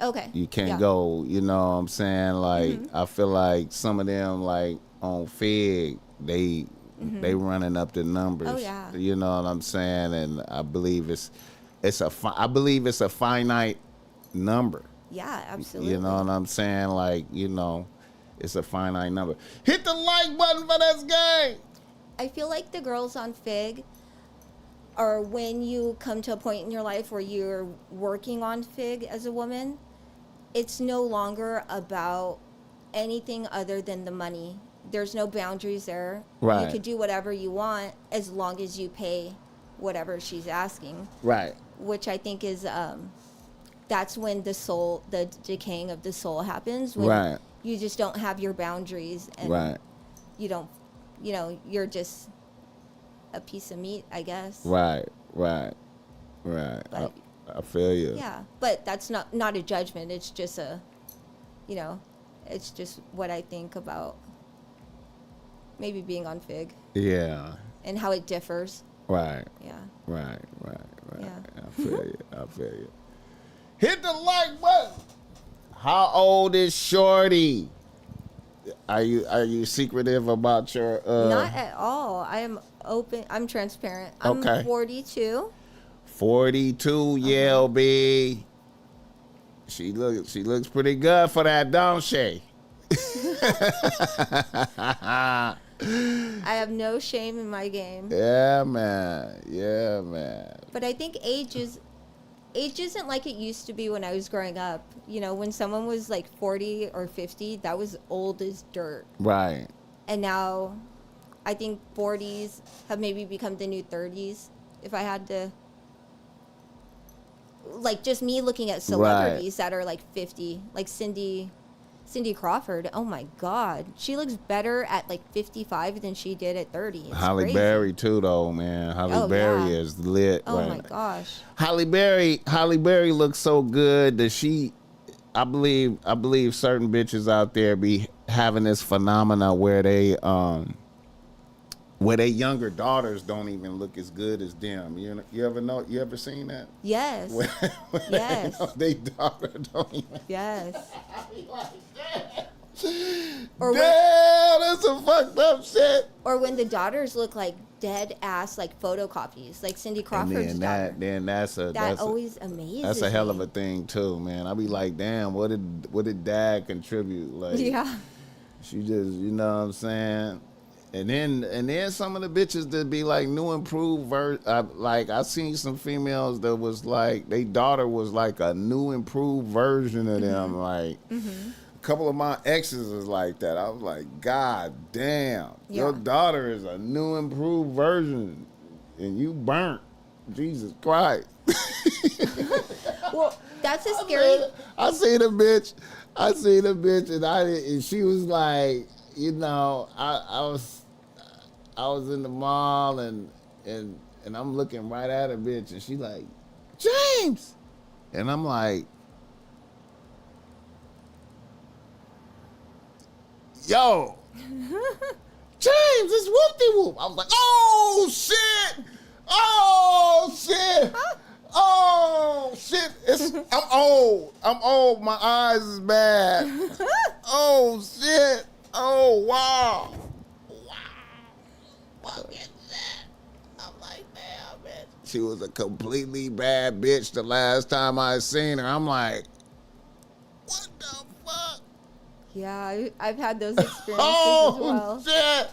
Okay. You can't Yeah. go. You know what I'm saying? Like I feel like some of them, like on Fig, they running up the numbers. Oh, yeah. You know what I'm saying? And I believe I believe it's a finite number. Yeah, absolutely. You know what I'm saying? Like, you know, it's a finite number. Hit the like button for this game. I feel like the girls on Fig are when you come to a point in your life where you're working on Fig as a woman, it's no longer about anything other than the money. There's no boundaries there. Right. You could do whatever you want as long as you pay whatever she's asking, Right. which I think is that's when the decaying of the soul happens, when Right. you just don't have your boundaries and Right. you don't, you're just a piece of meat, I guess. Right. Right. Right. But, I feel you. yeah, but that's not a judgment. It's just it's just what I think about maybe being on Fig Yeah. and how it differs. Right. Yeah. Right. Yeah. I feel you. I feel you. Hit the like button. How old is Shorty? Are you secretive about your Not at all. I am open. I'm transparent. I'm Okay. 42. 42, yeah, B. She looks pretty good for that, don't she? I have no shame in my game. Yeah, man. Yeah, man. But I think age isn't like it used to be when I was growing up. When someone was like 40 or 50, that was old as dirt. Right. And now I think 40s have maybe become the new 30s. If I had to, like, just me looking at celebrities that are like 50, like Cindy Crawford. Oh my God, she looks better at like 55 than she did at 30. It's Halle crazy. Berry too, though, man. Halle Berry yeah. is lit. Oh right my now. gosh. Halle Berry looks so good that I believe certain bitches out there be having this phenomena where they younger daughters don't even look as good as them. You ever seen that? Yes. When Yes. they daughter don't even. Yes. Damn, that's some fucked up shit. Or when the daughters look like dead ass like photocopies, like Cindy Crawford's daughter. That's always amazes that's a hell of me. a thing too, man. I be like, damn, what did dad contribute? Like, Yeah. she just, you know what I'm saying. And then some of the bitches that be like new improved like I seen some females that was like they daughter was like a new improved version of them. Like a couple of my exes is like that. I was like, God damn, your daughter is a new improved version, and you burnt. Jesus Christ. Well, that's a scary. I seen a bitch, and she was like, you know, I was in the mall and I'm looking right at her bitch, and she like, James, and I'm like, yo, James, it's whoop-de-whoop. I was like, oh shit, oh shit, I'm old, my eyes is bad. Oh shit, oh wow. Fuck is that? I'm like, damn, bitch. She was a completely bad bitch the last time I seen her. I'm like, what the fuck? Yeah, I've had those experiences as well. Shit.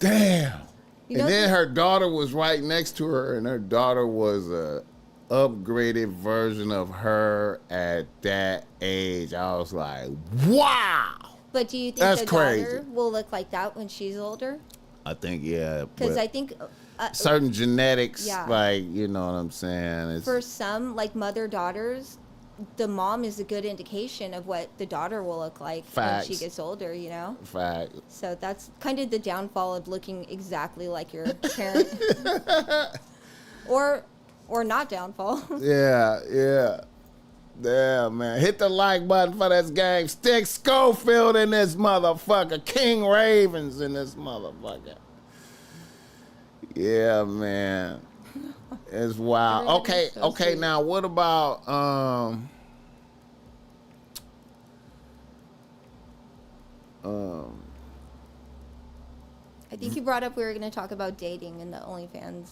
Damn. You know, And then her daughter was right next to her, and her daughter was a upgraded version of her at that age. I was like, wow. But do you think That's the crazy. daughter will look like that when she's older? I think, yeah. Because but I think certain genetics, Yeah. like, you know what I'm saying? It's, for some, like mother-daughters, the mom is a good indication of what the daughter will look like Facts. when she gets older, you know? fact. So that's kind of the downfall of looking exactly like your parent. or not downfall. Yeah. Yeah, man. Hit the like button for this gang. Stick Schofield in this motherfucker. King Ravens in this motherfucker. Yeah, man. It's wild. Everyone Okay, is so okay. sweet. Now, what about I think you brought up we were going to talk about dating and the OnlyFans.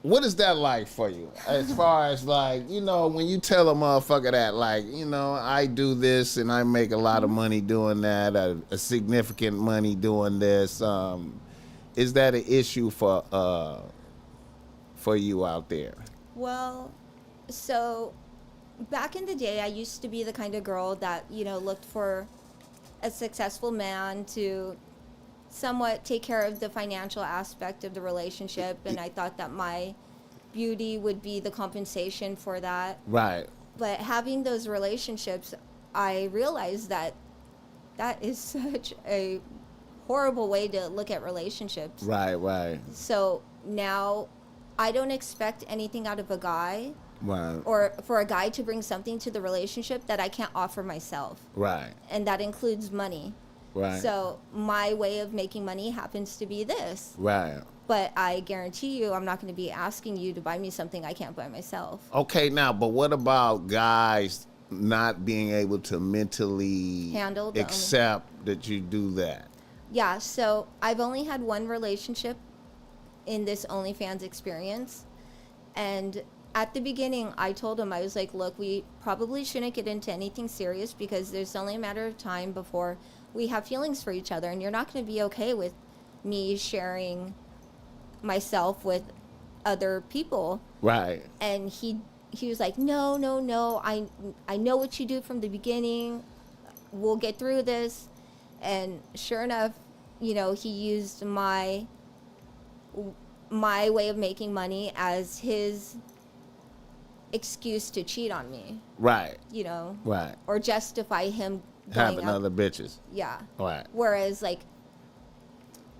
what is that like for you? As far as like, you know, when you tell a motherfucker that, like, you know, I do this and I make a lot of money doing that, a significant money doing this. Is that an issue for you out there? Well, so back in the day, I used to be the kind of girl that, looked for a successful man to somewhat take care of the financial aspect of the relationship. And I thought that my beauty would be the compensation for that. Right. But having those relationships, I realized that that is such a horrible way to look at relationships. Right, right, So now I don't expect anything out of a guy right, or for a guy to bring something to the relationship that I can't offer myself. right, And that includes money. right, So my way of making money happens to be this. right. But I guarantee you I'm not going to be asking you to buy me something I can't buy myself. Okay, now, but what about guys not being able to mentally Handle the accept that you do that? Yeah, so I've only had one relationship in this OnlyFans experience. And at the beginning, I told him, I was like, look, we probably shouldn't get into anything serious because there's only a matter of time before we have feelings for each other. And you're not going to be okay with me sharing myself with other people. Right. And he was like, no, I know what you do from the beginning. We'll get through this. And sure enough, he used my way of making money as his excuse to cheat on me. Right. Right. Or justify him going Having out. other bitches. Yeah. Right. Whereas, like,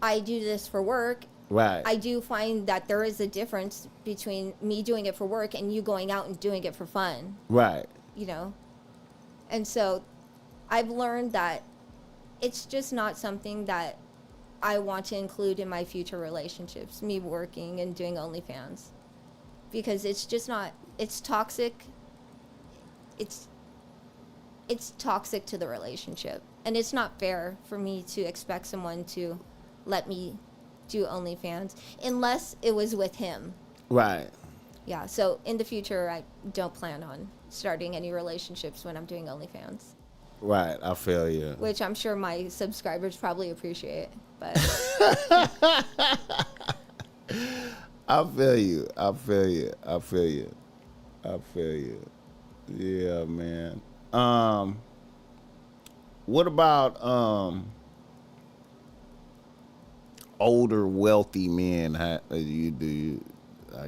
I do this for work. Right. I do find that there is a difference between me doing it for work and you going out and doing it for fun. Right. And so I've learned that it's just not something that I want to include in my future relationships, me working and doing OnlyFans. Because it's just not, it's toxic. It's toxic to the relationship. And it's not fair for me to expect someone to let me do OnlyFans unless it was with him. Right. Yeah, so in the future, I don't plan on starting any relationships when I'm doing OnlyFans. Right. I feel you. Which I'm sure my subscribers probably appreciate, but I feel you. I feel you. I feel you. I feel you. Yeah, man. What about older wealthy men? Are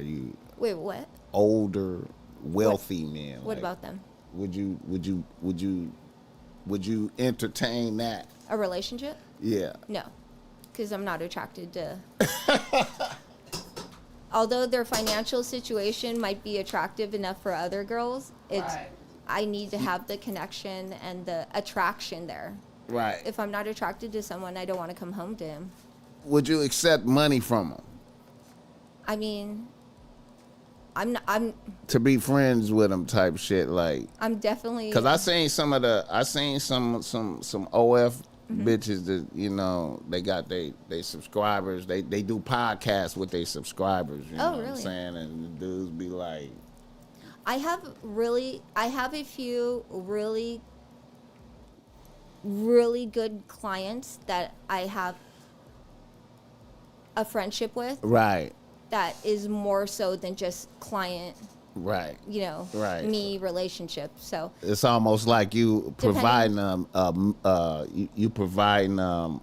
you wait, what? older wealthy men? What about them? Would you entertain that? A relationship? Yeah. No, because I'm not attracted to. Although their financial situation might be attractive enough for other girls, Right. I need to have the connection and the attraction there. Right. If I'm not attracted to someone, I don't want to come home to him. Would you accept money from them I mean, I'm to be friends with them type shit? Like, definitely. cause I seen some OF bitches that, they got they subscribers. They do podcasts with their subscribers. You know what I'm Really? saying? And the dudes be like, I have a few really, really good clients that I have a friendship with right, that is more so than just client, right. Right. me relationship. So It's almost like you providing them, you providing a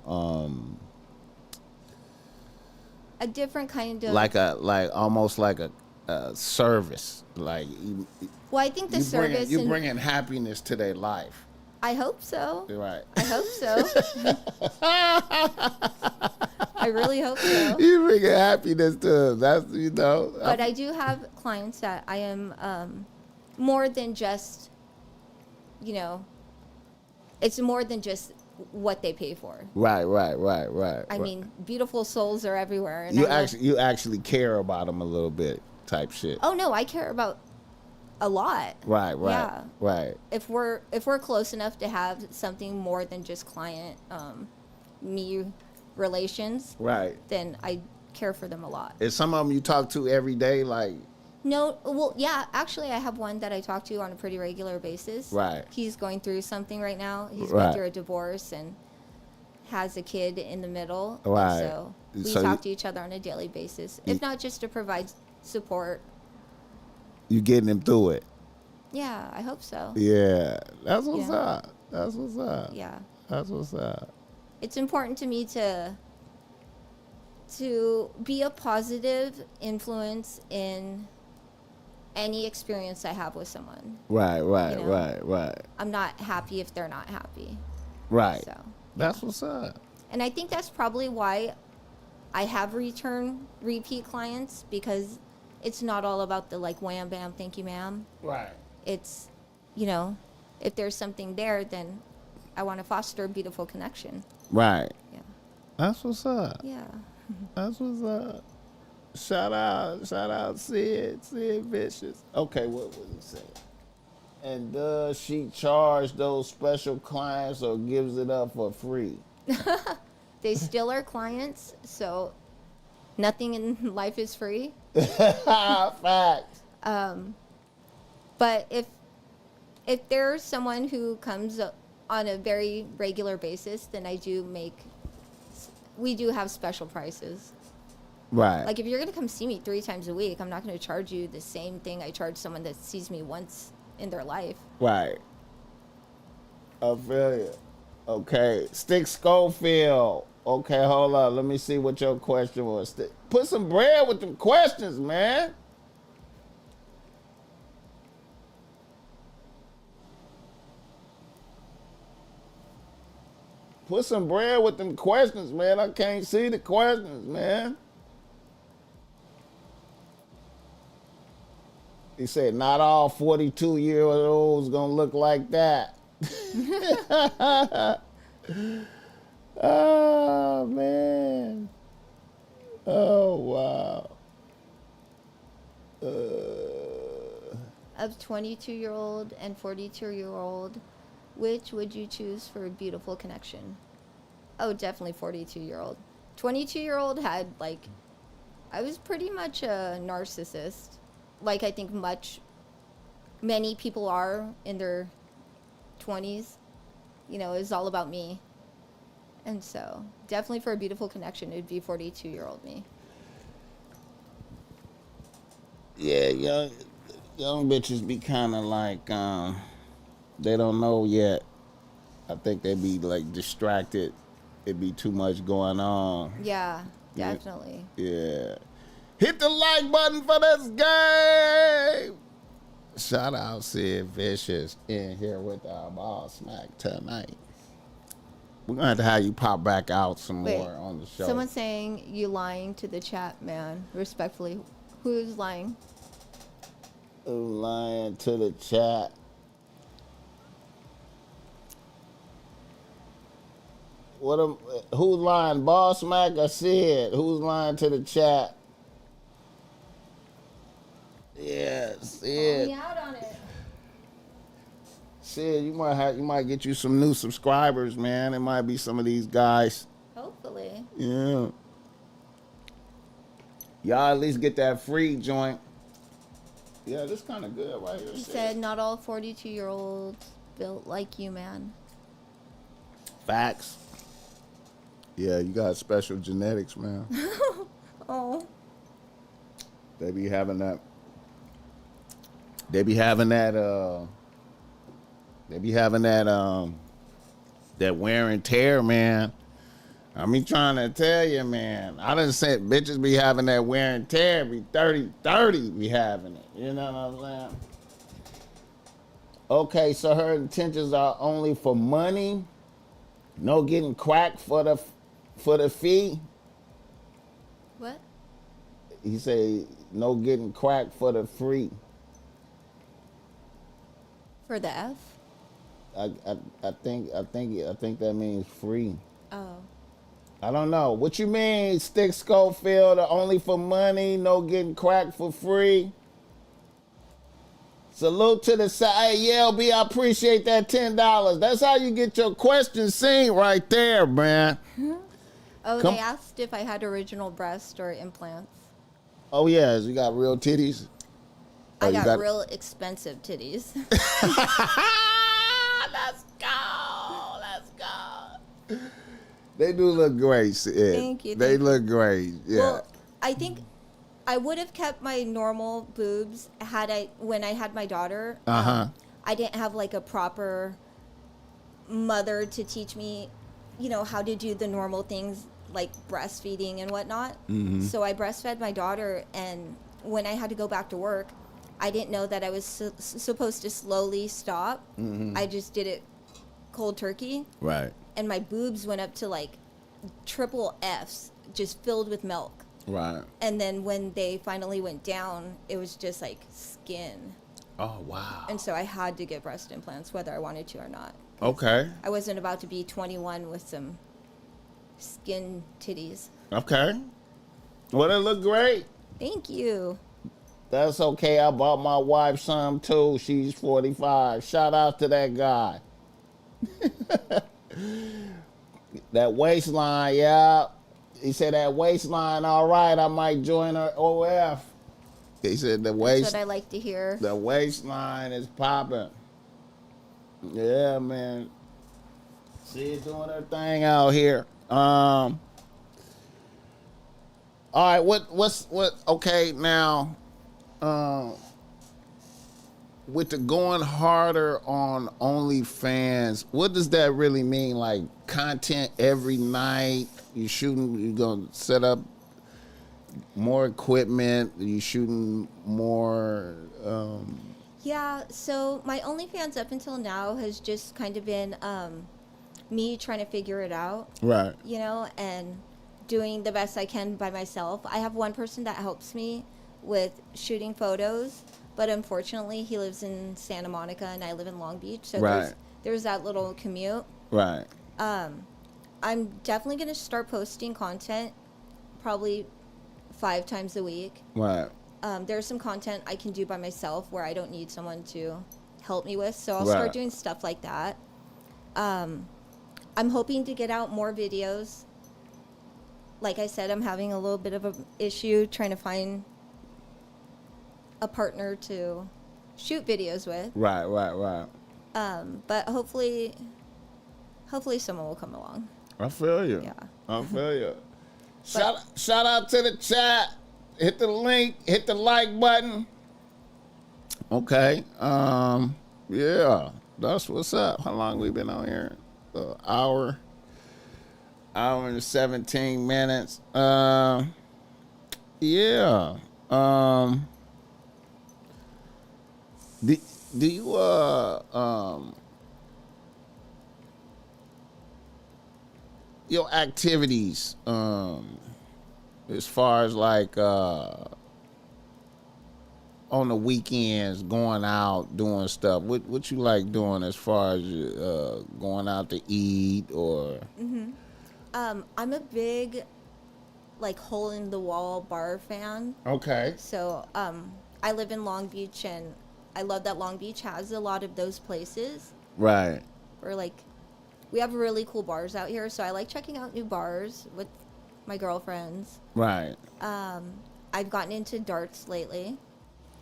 different kind of. like almost like a service. Like Well, I think the service. you bringing happiness to their life. I hope so. Right. I hope so. I really hope so. You bringing happiness to them. That's But I do have clients that I am more than just you know, it's more than just what they pay for. Right. I mean, beautiful souls are everywhere. And You actually care about them a little bit, type shit. Oh no, I care about a lot. Right. Yeah. Right. If we're close enough to have something more than just client me relations, Right. then I care for them a lot. Is some of them you talk to every day, like? No, well, yeah, actually, I have one that I talk to on a pretty regular basis. Right. He's going through something right now. He's Right. going through a divorce and has a kid in the middle. Right. And we So talk to each other on a daily basis, if not just to provide support. You getting him through it. Yeah, I hope so. Yeah. That's what's Yeah. up. That's what's up. Yeah. That's what's up. It's important to me to be a positive influence in any experience I have with someone. Right. You know? Right. I'm not happy if they're not happy. Right. So, That's what's up. and I think that's probably why I have repeat clients, because it's not all about the like wham bam thank you ma'am. Right. It's, you know, if there's something there, then I want to foster a beautiful connection. Right. Yeah. That's what's up. Yeah. That's what's up. Shout out, Sid Vicious. Okay, what was he saying? And does she charge those special clients or gives it up for free? They still are clients, so nothing in life is free. Facts. But if there's someone who comes on a very regular basis, then we do have special prices. Right. Like if you're gonna come see me 3 times a week, I'm not gonna charge you the same thing I charge someone that sees me once in their life. Right. I feel you. Okay. Stick Schofield. Okay, hold on. Let me see what your question was. Put some bread with them questions, man. Put some bread with them questions, man. I can't see the questions, man. He said, not all 42-year-olds gonna look like that. Oh, man. Oh, wow. Of 22-year-old and 42-year-old, which would you choose for a beautiful connection? Oh, definitely 42-year-old. 22-year-old had, like, I was pretty much a narcissist. Like I think many people are in their 20s. You know, it's all about me. And so, definitely for a beautiful connection, it'd be 42-year-old me. Yeah, young bitches be kind of like, they don't know yet. I think they be like distracted. It be too much going on. Yeah, definitely. Yeah. Hit the like button for this game. Shout out Sid Vicious in here with our BossMack tonight. We're going to have you pop back out some more on the show. Someone's saying you lying to the chat, man. Respectfully. Who's lying? Who's lying to the chat? Who's lying, BossMack or Sid? Who's lying to the chat? Yeah, Sid. Call me out on it. Sid, you might get you some new subscribers, man. It might be some of these guys. Hopefully. Yeah. Y'all at least get that free joint. Yeah, this kind of good right here. He said not all 42-year-olds built like you, man. Facts. Yeah, you got special genetics, man. Oh. They be having that. They be having that that wear and tear, man. I mean, trying to tell you, man. I done said bitches be having that wear and tear. Be 30 be having it. You know what I'm saying? Okay, so her intentions are only for money. No getting cracked for the fee. What? He say no getting cracked for the free. For the F? think that means free. Oh. I don't know. What you mean, Stick Schofield? Only for money, no getting cracked for free. Salute to the side. Hey, LB, I appreciate that $10. That's how you get your question seen right there, man. Oh, they asked if I had original breast or implants. Oh, yeah, you got real titties? I got real expensive titties. Let's go. Let's go. They do look great, Sid. Thank you. They look great. Yeah. Well, I think I would have kept my normal boobs when I had my daughter. I didn't have like a proper mother to teach me, how to do the normal things like breastfeeding and whatnot. Mm-hmm. So I breastfed my daughter, and when I had to go back to work, I didn't know that I was supposed to slowly stop. Mm-hmm. I just did it cold turkey. Right. And my boobs went up to like triple Fs, just filled with milk. Right. And then when they finally went down, it was just like skin. Oh, wow. And so I had to get breast implants whether I wanted to or not. Okay. I wasn't about to be 21 with some skin titties. Okay. Well, they look great. Thank you. That's okay. I bought my wife some too. She's 45. Shout out to that guy. That waistline, yeah. He said that waistline, all right, I might join her OF. He said the waist. That's what I like to hear. The waistline is popping. Yeah, man. See it doing her thing out here. All right, okay, now, with the going harder on OnlyFans, what does that really mean? Like content every night? You gonna set up more equipment? You shooting more? Yeah, so my OnlyFans up until now has just kind of been me trying to figure it out. Right. And doing the best I can by myself. I have one person that helps me with shooting photos, but unfortunately he lives in Santa Monica and I live in Long Beach, so right. there's that little commute. Right. I'm definitely going to start posting content probably 5 times a week. Right. There's some content I can do by myself where I don't need someone to help me with, so I'll right. start doing stuff like that. I'm hoping to get out more videos. Like I said, I'm having a little bit of an issue trying to find a partner to shoot videos with. Right. But hopefully someone will come along. I feel you. Yeah. I feel you. Shout out to the chat. Hit the link. Hit the like button. Okay. Yeah. That's what's up. How long we been on here? Hour and 17 minutes. Yeah. Do you your activities as far as like on the weekends going out doing stuff, what you like doing as far as going out to eat or I'm a big like hole in the wall bar fan. okay, So I live in Long Beach and I love that Long Beach has a lot of those places right, where like we have really cool bars out here, so I like checking out new bars with my girlfriends. right, I've gotten into darts lately.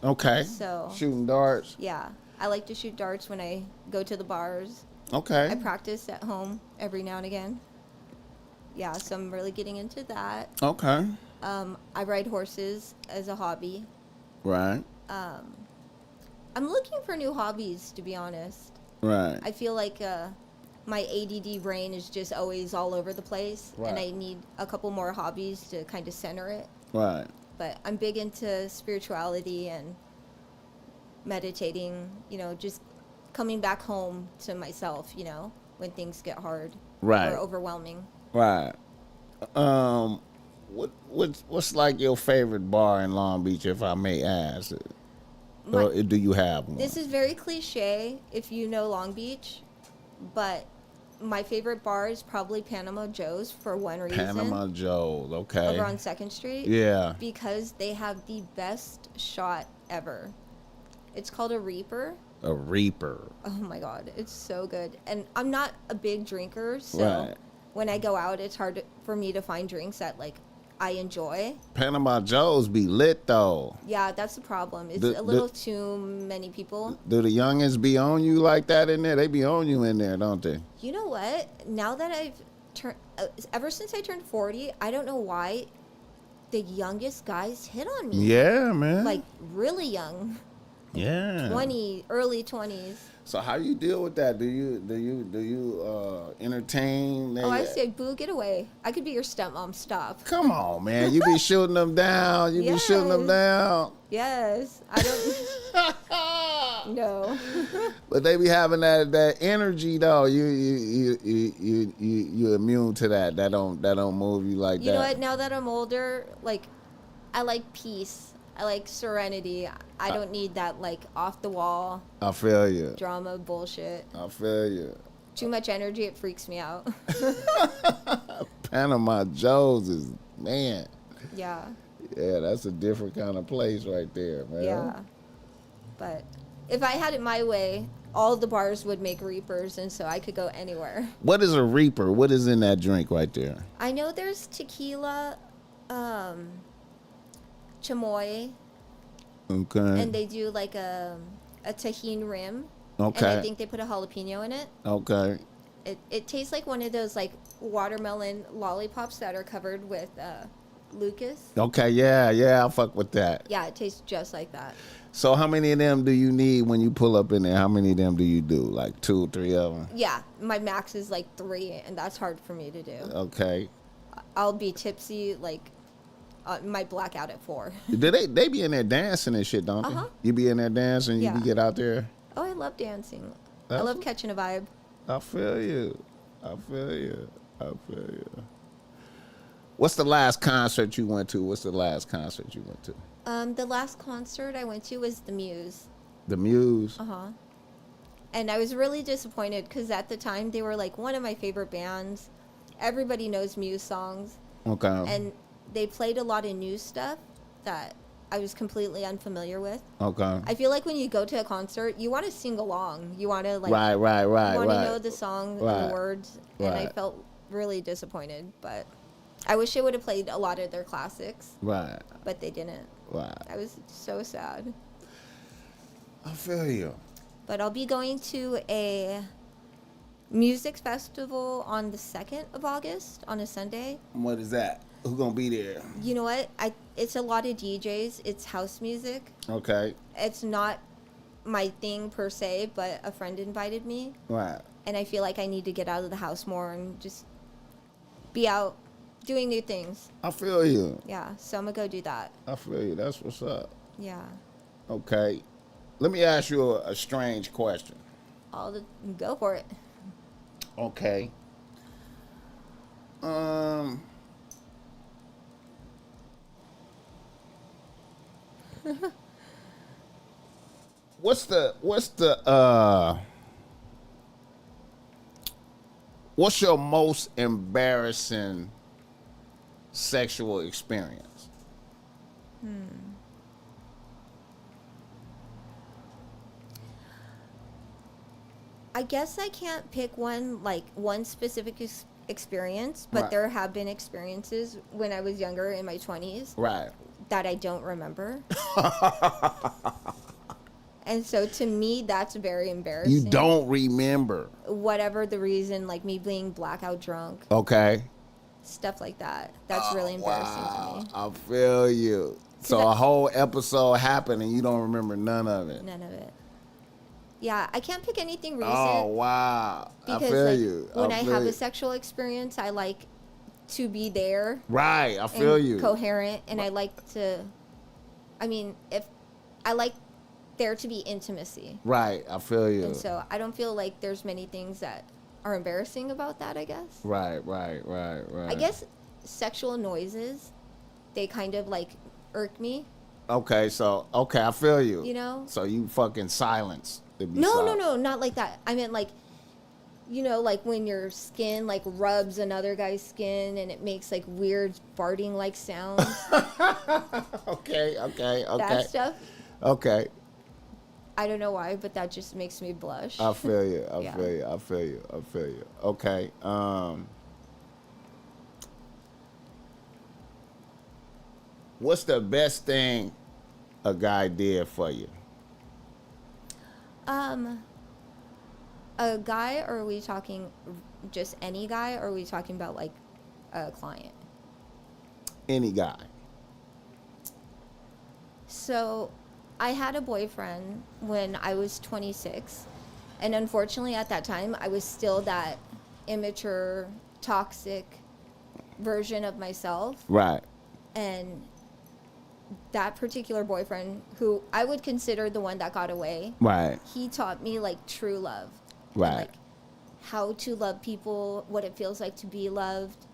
okay, So shooting darts, yeah, I like to shoot darts when I go to the bars. okay, I practice at home every now and again. Yeah, so I'm really getting into that. okay, I ride horses as a hobby. right, I'm looking for new hobbies, to be honest. right, I feel like my ADD brain is just always all over the place, right. and I need a couple more hobbies to kind of center it. right, But I'm big into spirituality and meditating, just coming back home to myself, when things get hard right, or overwhelming. right. What's like your favorite bar in Long Beach, if I may ask? Or do you have one? This is very cliche if you know Long Beach. but my favorite bar is probably Panama Joe's for one reason. Panama Joe's, okay. Over on 2nd Street. Yeah. Because they have the best shot ever. It's called a Reaper. A Reaper. Oh my God, it's so good. And I'm not a big drinker, so Right. when I go out, it's hard for me to find drinks that like I enjoy. Panama Joe's be lit though. Yeah, that's the problem. It's a little too many people. Do the youngins be on you like that in there? They be on you in there, don't they? You know what? Now that I've turned, ever since I turned 40, I don't know why the youngest guys hit on me. Yeah, man. Like really young. Yeah. Early 20s. So how you deal with that? Do you entertain? Oh, I say, boo, get away. I could be your stepmom. Stop. Come on, man. You be shooting them down. You be shooting them down. Yes. I don't. No. But they be having that energy though. You immune to that. That don't move you like that. You know what? Now that I'm older, like, I like peace. I like serenity. I don't need that like off the wall. I feel you. Drama bullshit. I feel you. Too much energy, it freaks me out. Panama Joe's is, man. Yeah. Yeah, that's a different kind of place right there, man. Yeah. But if I had it my way, all the bars would make Reapers, and so I could go anywhere. What is a Reaper? What is in that drink right there? I know there's tequila, chamoy, Okay. and they do like a tahini rim. Okay. And I think they put a jalapeno in it. Okay. It tastes like one of those like watermelon lollipops that are covered with Lucas. Okay, yeah, I'll fuck with that. Yeah, it tastes just like that. So how many of them do you need when you pull up in there? How many of them do you do? Like 2 or 3 of them? Yeah, my max is like 3, and that's hard for me to do. Okay. I'll be tipsy, like, might black out at 4. Do they be in there dancing and shit, don't Uh-huh. they? You be in there dancing, you Yeah. be get out there? Oh, I love dancing. I That's- love catching a vibe. I feel you. What's the last concert you went to? The last concert I went to was The Muse. The Muse? Uh-huh. And I was really disappointed because at the time they were like one of my favorite bands. Everybody knows Muse songs. Okay. And they played a lot of new stuff that I was completely unfamiliar with. Okay. I feel like when you go to a concert, you want to sing along. You want to like Right. you want to Right. know the song and Right. the words. And I Right. felt really disappointed, but I wish they would have played a lot of their classics, Right. but they didn't. Right. I was so sad. I feel you. But I'll be going to a music festival on the 2nd of August on a Sunday. What is that? Who gonna be there? You know what? It's a lot of DJs. It's house music. Okay. It's not my thing per se, but a friend invited me, Right. and I feel like I need to get out of the house more and just be out doing new things. I feel you. Yeah, so I'm gonna go do that. I feel you. That's what's up. Yeah, Okay. Let me ask you a strange question. go for it. Okay. What's your most embarrassing sexual experience? I guess I can't pick one specific experience, but Right. there have been experiences when I was younger in my 20s Right. that I don't remember. And so to me, that's very embarrassing. You don't remember. Whatever the reason, like me being blackout drunk, Okay. stuff like that. That's really embarrassing to me. I feel you. So a whole episode happened and you don't remember none of it. None of it. Yeah, I can't pick anything recent. Oh, wow. Because I feel like, you. when I feel have you. a sexual experience, I like to be there. Right, I feel and you. Coherent, and I like to. I mean, if I like there to be intimacy, Right, I feel you. and so I don't feel like there's many things that are embarrassing about that. I guess. Right. I guess sexual noises, they kind of like irk me. Okay, I feel you. You know? So you fucking silence. No, not like that. I meant like you know, like when your skin like rubs another guy's skin and it makes like weird farting like sounds. Okay. That stuff. Okay. I don't know why, but that just makes me blush. I feel you. Yeah. I feel you. Okay. What's the best thing a guy did for you? A guy, or are we talking just any guy, or are we talking about like a client? Any guy. So, I had a boyfriend when I was 26, and unfortunately at that time I was still that immature, toxic version of myself. Right. And that particular boyfriend, who I would consider the one that got away, Right. he taught me like true love. Right. And, like how to love people, what it feels like to be loved.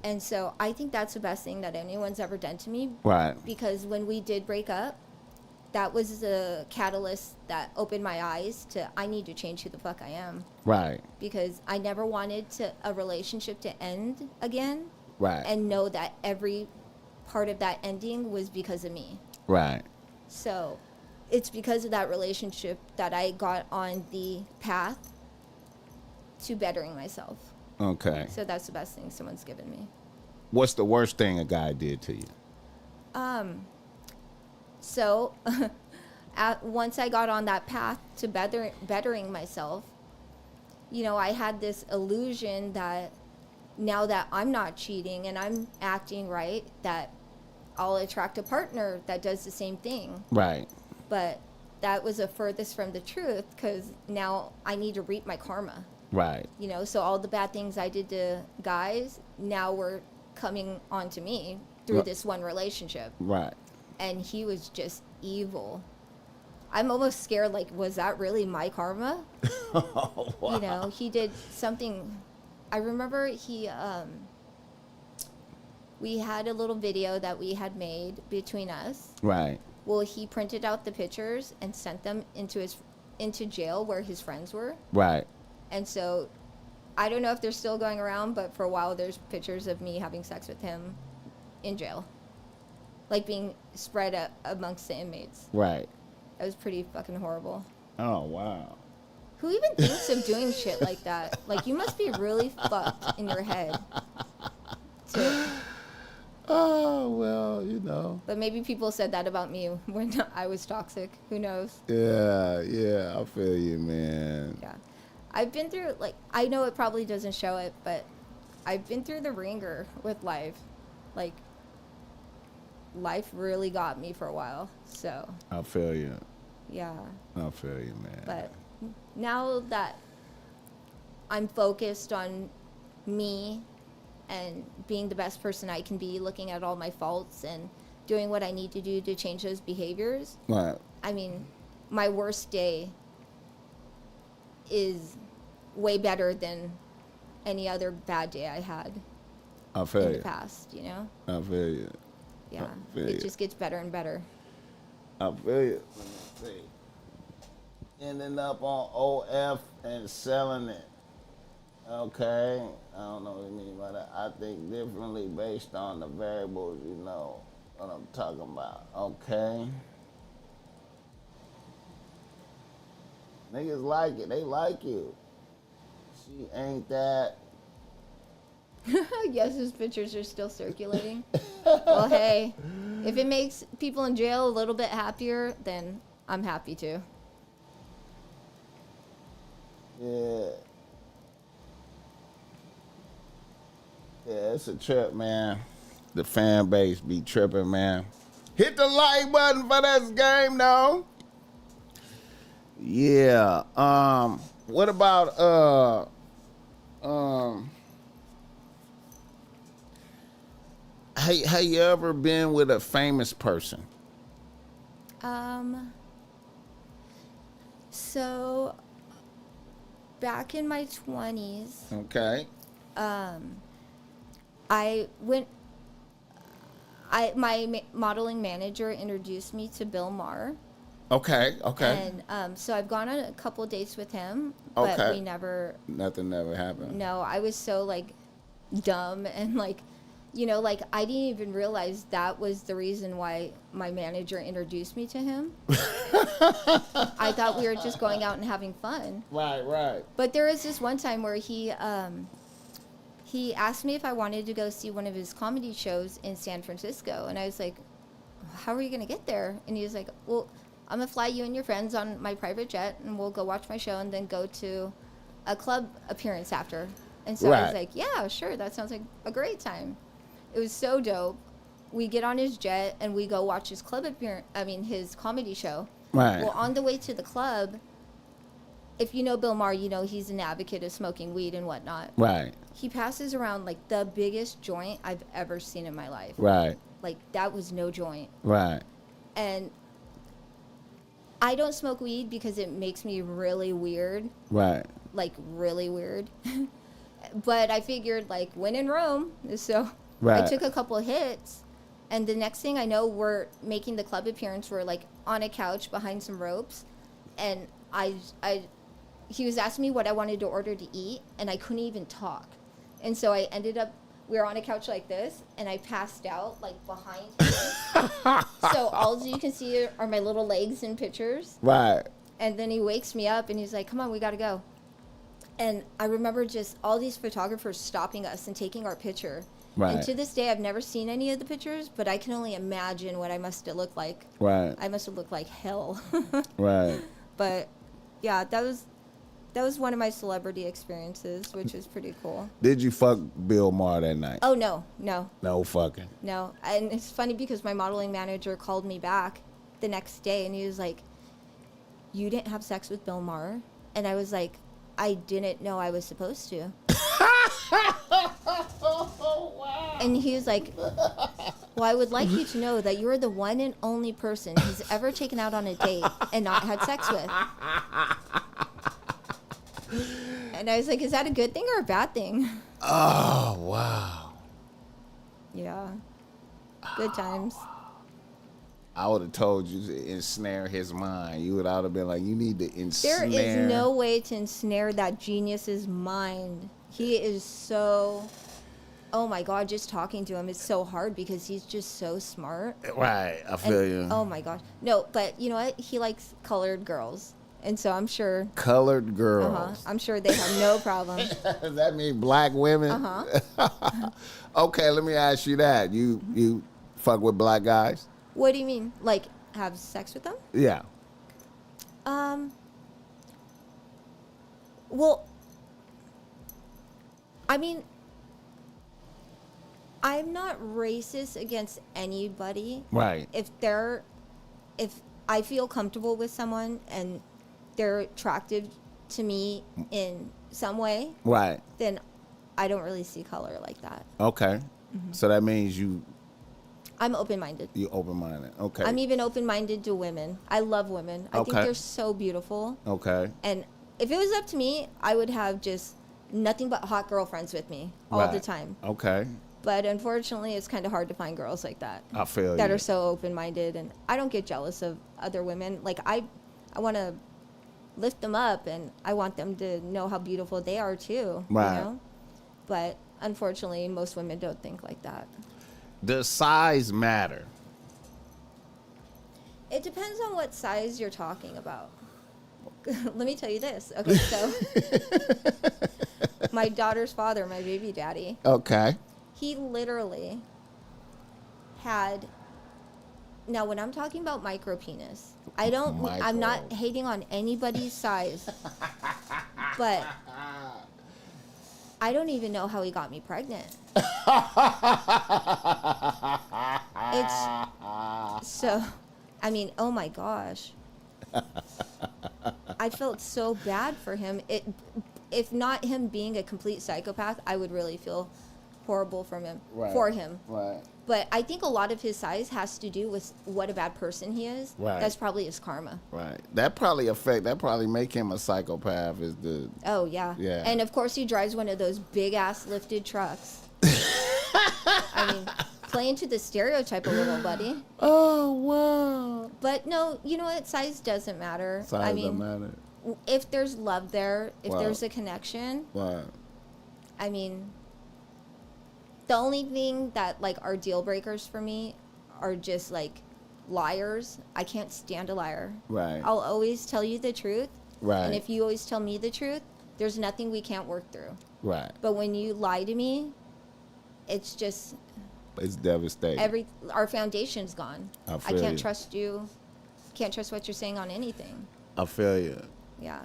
And so I think that's the best thing that anyone's ever done to me. Right. Because when we did break up, that was the catalyst that opened my eyes to, I need to change who the fuck I am. Right. Because I never wanted a relationship to end again. Right. And know that every part of that ending was because of me. Right. So it's because of that relationship that I got on the path to bettering myself. Okay. So that's the best thing someone's given me. What's the worst thing a guy did to you? So once I got on that path to bettering myself, you know, I had this illusion that now that I'm not cheating and I'm acting right, that I'll attract a partner that does the same thing. Right. But that was the furthest from the truth, because now I need to reap my karma. Right. You know, so all the bad things I did to guys now were coming onto me through this one relationship. Right. And he was just evil. I'm almost scared, like, was that really my karma? Oh, wow. You know, he did something. I remember we had a little video that we had made between us. Right. Well, he printed out the pictures and sent them into jail where his friends were. Right. And so I don't know if they're still going around, but for a while there's pictures of me having sex with him in jail. Like being spread amongst the inmates. Right. That was pretty fucking horrible. Oh, wow. Who even thinks of doing shit like that? Like, you must be really fucked in your head. Oh, well, you know. But maybe people said that about me when I was toxic. Who knows? Yeah, I feel you, man. Yeah. I've been through, like, I know it probably doesn't show it, but I've been through the ringer with life. Like, life really got me for a while, so. I feel you. Yeah. I feel you, man. But now that I'm focused on me and being the best person I can be, looking at all my faults and doing what I need to do to change those behaviors. Right. I mean, my worst day is way better than any other bad day I had I feel in you. the past, you know? I feel you. Yeah. I feel It you. just gets better and better. I feel you. Let me see. Ending up on OF and selling it. Okay. I don't know what you mean by that. I think differently based on the variables, you know what I'm talking about. Okay. Niggas like it. They like you. She ain't that. Yes, his pictures are still circulating. Well, hey, if it makes people in jail a little bit happier, then I'm happy too. Yeah. Yeah, it's a trip, man. The fan base be tripping, man. Hit the like button for this game, though. Yeah. What about have you ever been with a famous person? So back in my 20s, Okay. my modeling manager introduced me to Bill Maher, Okay. Okay. And so I've gone on a couple dates with him, but Okay. we never. Nothing never happened. No, I was so like dumb and like, like I didn't even realize that was the reason why my manager introduced me to him. I thought we were just going out and having fun. Right. But there was this one time where he asked me if I wanted to go see one of his comedy shows in San Francisco, and I was like, "How are you gonna get there?" And he was like, "Well, I'm gonna fly you and your friends on my private jet, and we'll go watch my show, and then go to a club appearance after." And so I was like, "Yeah, sure, that sounds like a great time." It was so dope. We get on his jet and we go watch his his comedy show. Right. Well, on the way to the club, if you know Bill Maher, he's an advocate of smoking weed and whatnot. Right. He passes around like the biggest joint I've ever seen in my life. Right. Like that was no joint. Right. And I don't smoke weed because it makes me really weird. Right. Like really weird. But I figured like when in Rome, so Right. I took a couple hits, and the next thing I know, we're making the club appearance. We're like on a couch behind some ropes, and he was asking me what I wanted to order to eat, and I couldn't even talk, and so I ended up. We were on a couch like this, and I passed out like behind him. So all you can see are my little legs in pictures. Right. And then he wakes me up, and he's like, "Come on, we gotta go." And I remember just all these photographers stopping us and taking our picture. Right. And to this day, I've never seen any of the pictures, but I can only imagine what I must have looked like. Right. I must have looked like hell. Right. But yeah, that was one of my celebrity experiences, which was pretty cool. Did you fuck Bill Maher that night? Oh, no. No fucking. No. And it's funny because my modeling manager called me back the next day, and he was like, "You didn't have sex with Bill Maher?" And I was like, "I didn't know I was supposed to." And he was like, "Well, I would like you to know that you're the one and only person he's ever taken out on a date and not had sex with." And I was like, "Is that a good thing or a bad thing?" Oh, wow. Yeah. Good times. I would have told you to ensnare his mind. You would have been like, you need to ensnare. There is no way to ensnare that genius's mind. He is so... Oh my God, just talking to him is so hard because he's just so smart. Right, I feel you. Oh my gosh. No, but you know what? He likes colored girls. And so I'm sure... Colored girls. I'm sure they have no problem. Does that mean black women? Okay, let me ask you that. You fuck with black guys? What do you mean? Like, have sex with them? Yeah. Well, I mean, I'm not racist against anybody. Right. If I feel comfortable with someone and they're attractive to me in some way, Right. then I don't really see color like that. Okay. So that means I'm open-minded. you open-minded. Okay. I'm even open-minded to women. I love women. I think Okay. they're so beautiful. Okay. And if it was up to me, I would have just nothing but hot girlfriends with me all the Right. time. Okay. But unfortunately, it's kind of hard to find girls like that. I feel that you. are so open-minded, and I don't get jealous of other women. Like I want to lift them up, and I want them to know how beautiful they are too. Right. You know? But unfortunately, most women don't think like that. Does size matter? It depends on what size you're talking about. Let me tell you this. Okay, so my daughter's father, my baby daddy, Okay. he literally had... Now, when I'm talking about micro penis, I'm not hating on anybody's size, but I don't even know how he got me pregnant. It's so, I mean, oh my gosh. I felt so bad for him. If not him being a complete psychopath, I would really feel horrible for him. Right. But I think a lot of his size has to do with what a bad person he is. Right. That's probably his karma. Right. That probably make him a psychopath is the... Oh, yeah. Yeah. And, of course, he drives one of those big-ass lifted trucks. I mean, play into the stereotype a little, buddy. Oh, wow. But no, you know what? Size doesn't matter. Size doesn't matter. If there's love there, if Wow. there's a connection, Wow. I mean, the only thing that like are deal breakers for me are just like liars. I can't stand a liar. Right. I'll always tell you the truth. Right. And if you always tell me the truth, there's nothing we can't work through. Right. But when you lie to me, it's just It's devastating. our foundation's gone. I I feel can't you. trust you. Can't trust what you're saying on anything. I feel you. Yeah.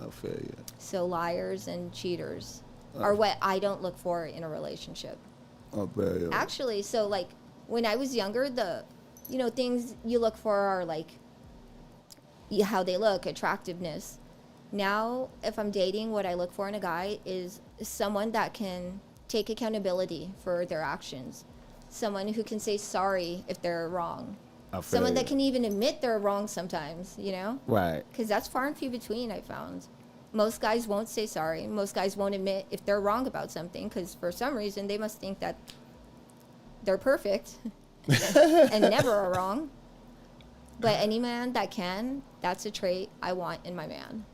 I feel you. So liars and cheaters are what I don't look for in a relationship. I feel you. Actually, so like when I was younger, things you look for are like how they look, attractiveness. Now, if I'm dating, what I look for in a guy is someone that can take accountability for their actions. Someone who can say sorry if they're wrong. I feel Someone you. that can even admit they're wrong sometimes, Right. Because that's far and few between, I found. Most guys won't say sorry. Most guys won't admit if they're wrong about something because for some reason they must think that they're perfect and never are wrong. But any man that can, that's a trait I want in my man.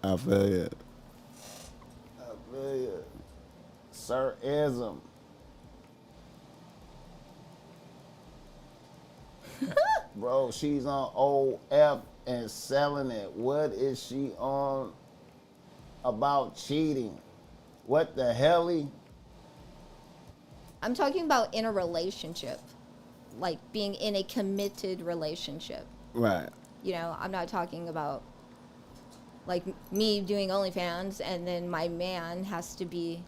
I feel you. I feel you. Sir Ism. Bro, she's on OF and selling it. What is she on about cheating? What the hell? I'm talking about in a relationship, like being in a committed relationship. Right. I'm not talking about like me doing OnlyFans and then my man has to be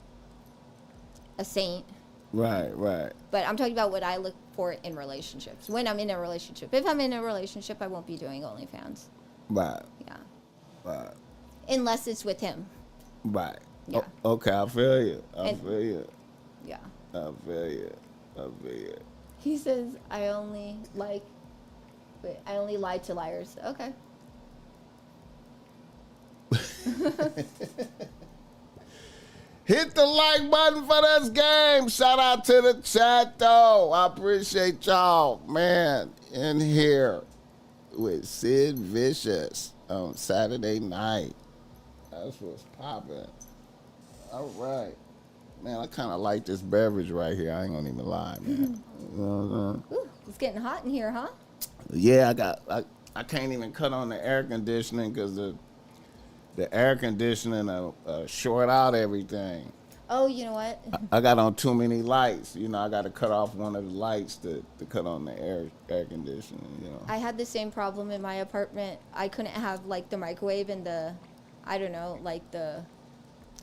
a saint. Right, right. But I'm talking about what I look for in relationships. When I'm in a relationship. If I'm in a relationship, I won't be doing OnlyFans. Right. Yeah. Right. Unless it's with him. Right. Yeah. Okay, I feel you. I And- feel you. Yeah. I feel you. I feel you. He says, I only lie to liars. Okay. Hit the like button for this game. Shout out to the chat, though. I appreciate y'all, man, in here with Sid Vicious on Saturday night. That's what's popping. All right. Man, I kind of like this beverage right here. I ain't gonna even lie, man. You know what I'm saying? Ooh, it's getting hot in here, huh? Yeah, I can't even cut on the air conditioning because the air conditioning short out everything. Oh, you know what? I got on too many lights. I got to cut off one of the lights to cut on the air conditioning. I had the same problem in my apartment. I couldn't have like the microwave and the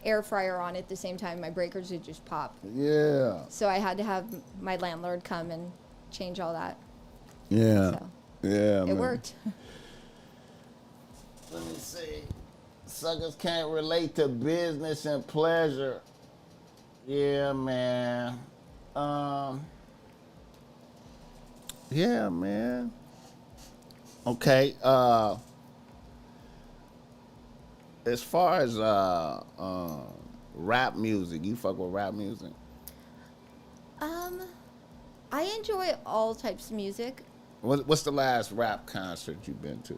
air fryer on at the same time. My breakers would just pop. Yeah. So I had to have my landlord come and change all that. Yeah. So Yeah. it man. worked. Let me see. Suckers can't relate to business and pleasure. Yeah, man. Yeah, man. Okay. As far as rap music, you fuck with rap music? I enjoy all types of music. What's the last rap concert you've been to?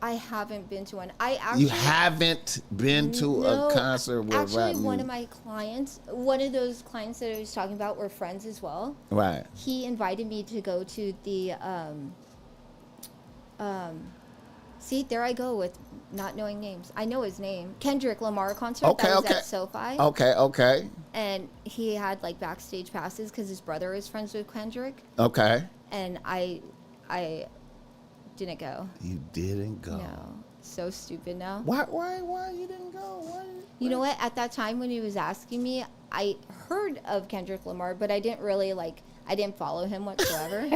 I haven't been to one. I actually You haven't been to No, a concert with actually, rap music? one of my clients, one of those clients that I was talking about were friends as well. Right. He invited me to go to the see, there I go with not knowing names. I know his name. Kendrick Lamar concert that was at SoFi. Okay. And he had like backstage passes because his brother is friends with Kendrick. Okay. And I didn't go. You didn't go. No. So stupid now. Why you didn't go? You know what? At that time when he was asking me, I heard of Kendrick Lamar, but I didn't really I didn't follow him whatsoever.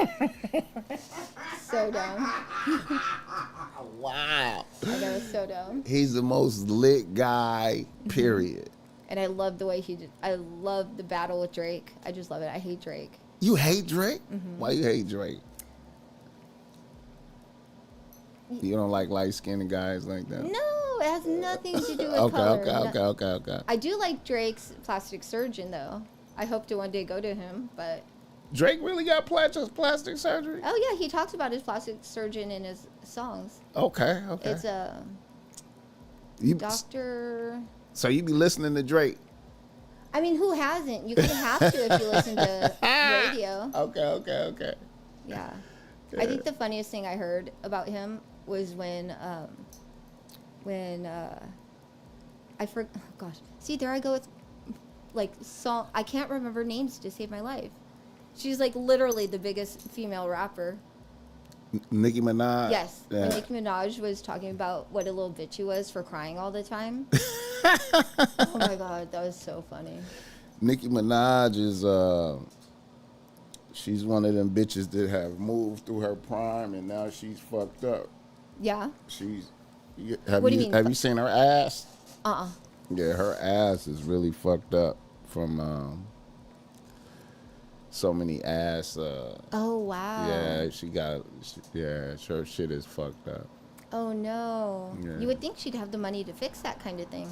So dumb. Wow. I know, it's so dumb. He's the most lit guy, period. And I love the way I love the battle with Drake. I just love it. I hate Drake. You hate Drake? Why you hate Drake? You don't like light-skinned guys like that? No, it has nothing to do with color. Okay. I do like Drake's Plastic Surgeon, though. I hope to one day go to him, but Drake really got plastic surgery? Oh yeah, he talks about his plastic surgeon in his songs. Okay. It's a You, doctor. so you be listening to Drake? I mean, who hasn't? You kind of have to if you listen to radio. Okay. Yeah. I think the funniest thing I heard about him was when I forgot. Oh gosh, see, there I go with like song. I can't remember names to save my life. She's like literally the biggest female rapper. Nicki Minaj. Yes, Yeah. when Nicki Minaj was talking about what a little bitch she was for crying all the time. Oh my god, that was so funny. Nicki Minaj is she's one of them bitches that have moved through her prime and now she's fucked up. Yeah. Have What do you mean? Have you seen her ass? Uh-uh. Yeah, her ass is really fucked up from so many ass. Oh wow. Yeah, her shit is fucked up. Oh no. Yeah. You would think she'd have the money to fix that kind of thing.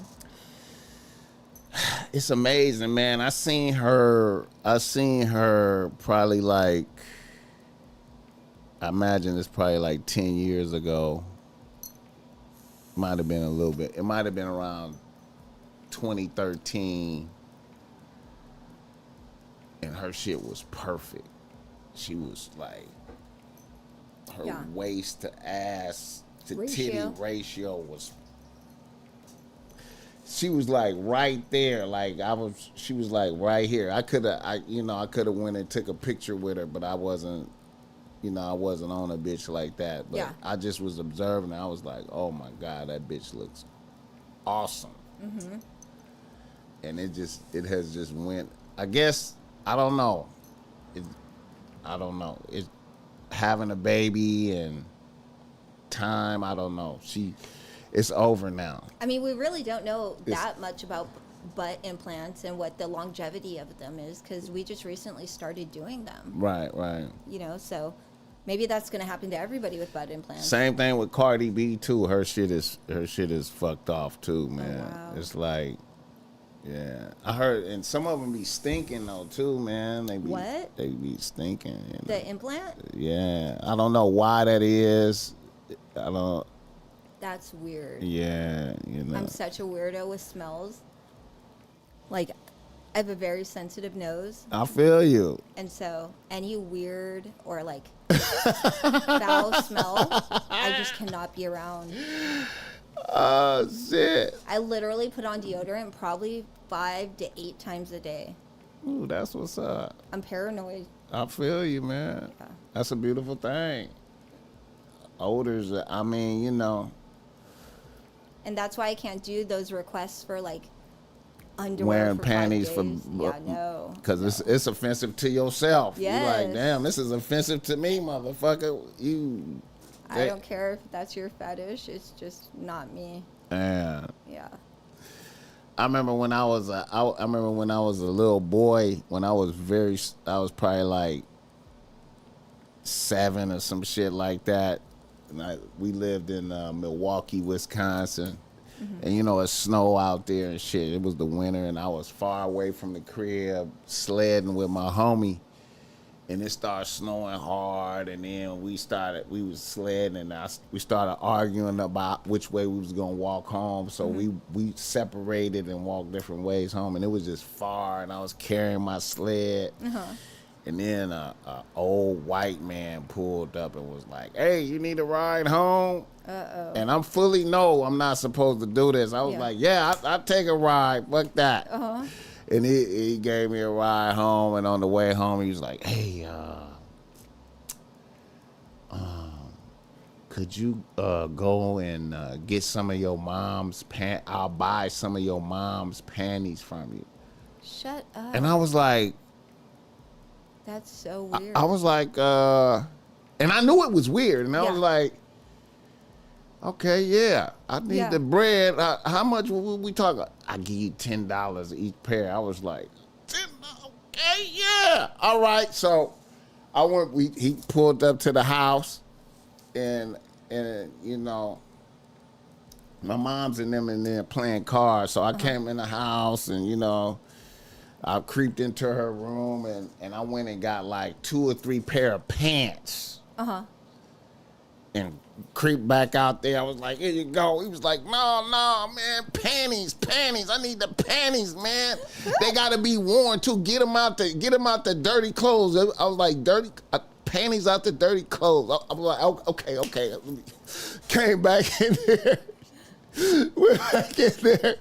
It's amazing, man. I seen her probably like, I imagine it's probably like 10 years ago. Might have been a little bit. It might have been around 2013. And her shit was perfect. She was like, her waist to ass to titty ratio was, she was like right there. Like she was like right here. I could have went and took a picture with her, but I wasn't on a bitch like that. But I just was observing. I was like, oh my God, that bitch looks awesome. Mm-hmm. And it has just went, I guess, I don't know. It's having a baby and time, I don't know. It's over now. I mean, we really don't know that much about butt implants and what the longevity of them is because we just recently started doing them. Right. You know, so maybe that's going to happen to everybody with butt implants. Same thing with Cardi B too. Her shit is fucked off too, man. Oh, wow. It's like, yeah, I heard, and some of them be stinking though too, man. They be stinking. You know? The implant? Yeah, I don't know why that is. I don't. That's weird. Yeah, you know. I'm such a weirdo with smells. Like, I have a very sensitive nose. I feel you. And so, any weird or like foul smell, I just cannot be around. Oh, shit. I literally put on deodorant probably 5 to 8 times a day. Ooh, that's what's up. I'm paranoid. I feel you, man. Yeah. That's a beautiful thing. Odors, I mean, you know. And that's why I can't do those requests for like underwear Wearing for panties 5 for days. Yeah, no. Because it's offensive to yourself. Yes. You're like, damn, this is offensive to me, motherfucker. I don't care if that's your fetish. It's just not me. Yeah. Yeah. I remember when I was a little boy. When I was probably like 7 or some shit like that. And we lived in Milwaukee, Wisconsin. Mm-hmm. And you know, it's snow out there and shit. It was the winter, and I was far away from the crib sledding with my homie. And it started snowing hard, and then we was sledding, and we started arguing about which way we was gonna walk home. So we separated and walked different ways home, and it was just far, and I was carrying my sled. Uh-huh. And then a old white man pulled up and was like, "Hey, you need a ride home?" Uh-oh. And I'm I'm not supposed to do this. I was like, "Yeah, I'll take a ride. Fuck that." Uh-huh. And he gave me a ride home, and on the way home, he was like, "Hey, could you go and get some of your mom's I'll buy some of your mom's panties from you." Shut up. And I was like, that's so weird. I was like, and I knew it was weird, and I was like, okay, yeah, I need the bread. How much will we talk? I give you $10 each pair. I was like, $10? Okay, yeah, all right. So I went. He pulled up to the house, and you know, my mom's and them in there playing cards. So I came in the house, and you know, I creeped into her room and I went and got like 2 or 3 pair of pants. And creeped back out there. I was like, here you go. He was like, no, man, panties. I need the panties, man. They gotta be worn too. Get them out the dirty clothes. I was like, dirty panties out the dirty clothes. I was like, okay. Came back in there. Went back in there.